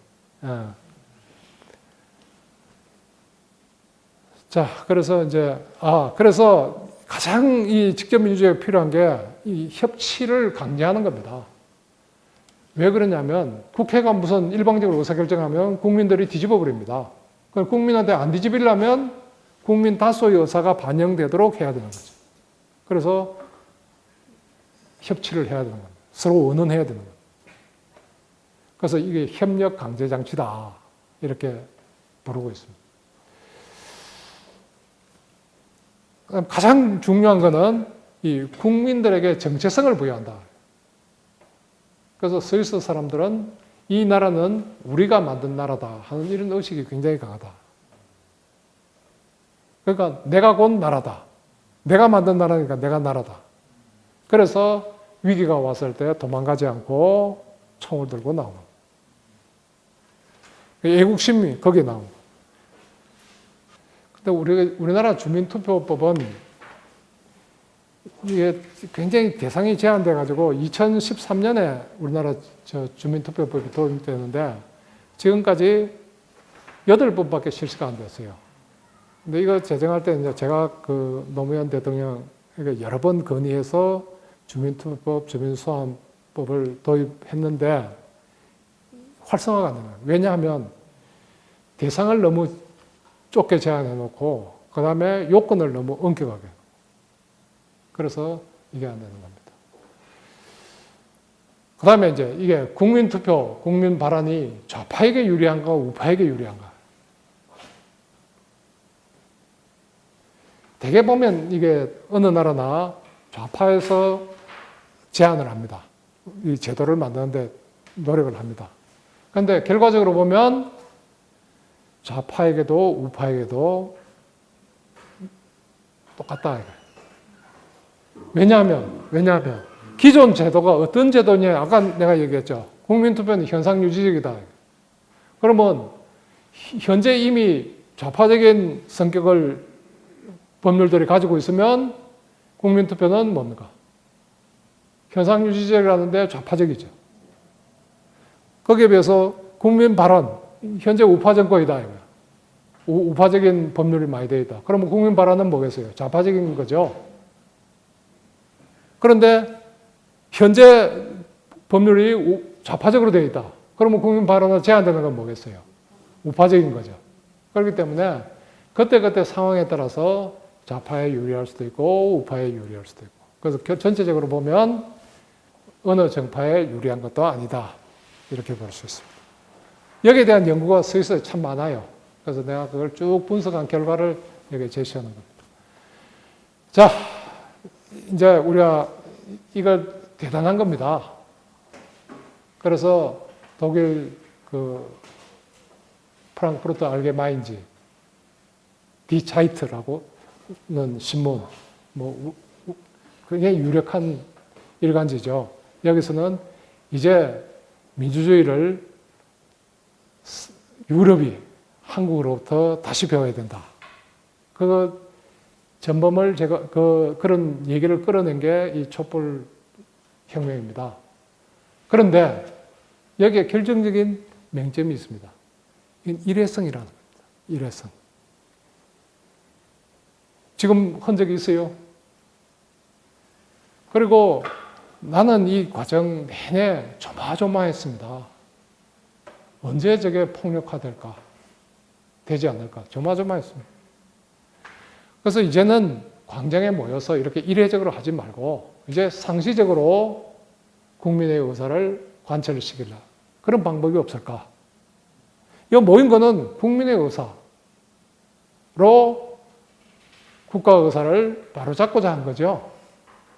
자, 그래서 그래서 가장 이 직접민주주의에 필요한 게 이 협치를 강제하는 겁니다. 왜 그러냐면 국회가 무슨 일방적으로 의사결정하면 국민들이 뒤집어 버립니다. 그럼 국민한테 안 뒤집으려면 국민 다수의 의사가 반영되도록 해야 되는 거죠. 그래서 협치를 해야 되는 겁니다. 서로 의논해야 되는 겁니다. 그래서 이게 협력 강제 장치다 이렇게 부르고 있습니다. 가장 중요한 것은 이 국민들에게 정체성을 부여한다. 그래서 스위스 사람들은 이 나라는 우리가 만든 나라다 하는 이런 의식이 굉장히 강하다. 그러니까 내가 곧 나라다. 내가 만든 나라니까 내가 나라다. 그래서 위기가 왔을 때 도망가지 않고 총을 들고 나오는 애국심이 거기에 나오는 근데 우리나라 주민투표법은 이게 굉장히 대상이 제한돼 가지고 2013년에 우리나라 주민투표법이 도입되는데 지금까지 8번밖에 실시가 안 됐어요. 근데 이거 제정할 때 이제 제가 노무현 대통령에게 여러 번 건의해서 주민투표법, 주민소환법을 도입했는데 활성화가 안 되는 거예요. 왜냐하면 대상을 너무 좁게 제한해 놓고 그 다음에 요건을 너무 엄격하게. 그래서 이게 안 되는 겁니다. 그 다음에 이제 이게 국민투표, 국민 발언이 좌파에게 유리한가 우파에게 유리한가. 대개 보면 이게 어느 나라나 좌파에서 제안을 합니다. 이 제도를 만드는데 노력을 합니다. 그런데 결과적으로 보면 좌파에게도 우파에게도 똑같다. 왜냐하면 기존 제도가 어떤 제도냐? 아까 내가 얘기했죠. 국민투표는 현상유지적이다. 그러면 현재 이미 좌파적인 성격을 법률들이 가지고 있으면 국민투표는 뭡니까? 현상유지적이라는데 좌파적이죠. 거기에 비해서 국민 발언, 현재 우파 정권이다. 우파적인 법률이 많이 되어 있다. 그러면 국민 발언은 뭐겠어요? 좌파적인 거죠. 그런데 현재 법률이 좌파적으로 되어 있다. 그러면 국민 발언은 제한되는 건 뭐겠어요? 우파적인 거죠. 그렇기 때문에 그때그때 상황에 따라서 좌파에 유리할 수도 있고 우파에 유리할 수도 있고. 그래서 전체적으로 보면 어느 정파에 유리한 것도 아니다. 이렇게 볼 수 있습니다. 여기에 대한 연구가 스위스에 참 많아요. 그래서 내가 그걸 쭉 분석한 결과를 여기 제시하는 겁니다. 자, 이제 우리가 이걸 대단한 겁니다. 그래서 독일 프랑크푸르트 알게마인지 디 차이트라고는 신문, 굉장히 유력한 일관지죠. 여기서는 이제 민주주의를 유럽이 한국으로부터 다시 배워야 된다. 그 전범을 제가 그런 얘기를 끌어낸 게 이 촛불 혁명입니다. 그런데 여기에 결정적인 맹점이 있습니다. 일회성이라는 겁니다. 일회성. 지금 흔적이 있어요. 그리고 나는 이 과정 내내 조마조마했습니다. 언제 저게 폭력화될까? 되지 않을까? 조마조마했습니다. 그래서 이제는 광장에 모여서 이렇게 이례적으로 하지 말고 이제 상시적으로 국민의 의사를 관철시키려 그런 방법이 없을까? 이 모인 거는 국민의 의사로 국가 의사를 바로잡고자 한 거죠.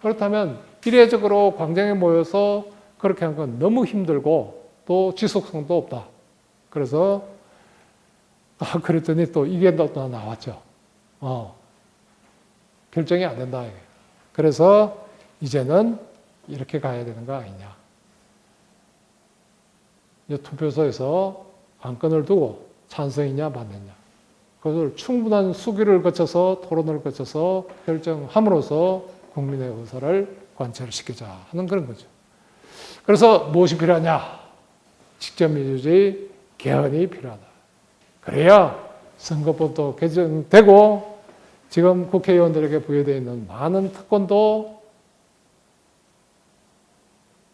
그렇다면 이례적으로 광장에 모여서 그렇게 한 건 너무 힘들고 또 지속성도 없다. 그래서 그랬더니 또 이게 또 나왔죠. 결정이 안 된다. 그래서 이제는 이렇게 가야 되는 거 아니냐. 투표소에서 안건을 두고 찬성이냐 반대냐. 그것을 충분한 수기를 거쳐서 토론을 거쳐서 결정함으로써 국민의 의사를 관철시키자 하는 그런 거죠. 그래서 무엇이 필요하냐? 직접민주주의 개헌이 필요하다. 그래야 선거법도 개정되고 지금 국회의원들에게 부여되어 있는 많은 특권도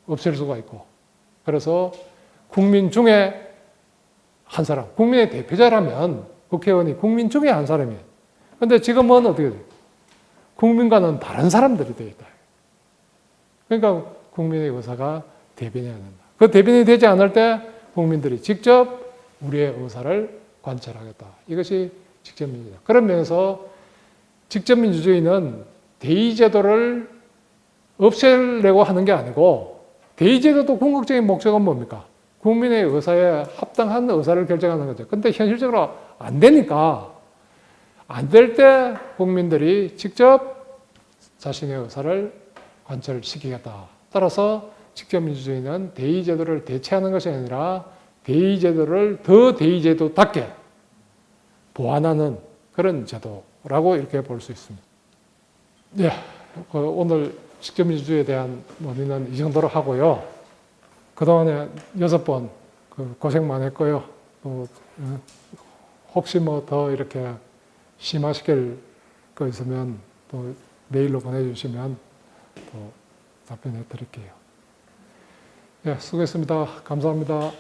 없앨 수가 있고 그래서 국민 중에 한 사람, 국민의 대표자라면 국회의원이 국민 중에 한 사람이에요. 그런데 지금은 어떻게 돼요? 국민과는 다른 사람들이 되어 있다. 그러니까 국민의 의사가 대변해야 된다. 그 대변이 되지 않을 때 국민들이 직접 우리의 의사를 관철하겠다. 이것이 직접민주주의다. 그런 면에서 직접민주주의는 대의제도를 없애려고 하는 게 아니고 대의제도도 궁극적인 목적은 뭡니까? 국민의 의사에 합당한 의사를 결정하는 거죠. 근데 현실적으로 안 되니까 안 될 때 국민들이 직접 자신의 의사를 관철시키겠다. 따라서 직접민주주의는 대의제도를 대체하는 것이 아니라 대의제도를 더 대의제도답게 보완하는 그런 제도라고 이렇게 볼 수 있습니다. 예, 오늘 직접민주주의에 대한 논의는 이 정도로 하고요. 그동안에 6번 고생 많았고요. 혹시 뭐 더 이렇게 심화시킬 거 있으면 또 메일로 보내주시면 또 답변해 드릴게요. 예, 수고했습니다. 감사합니다.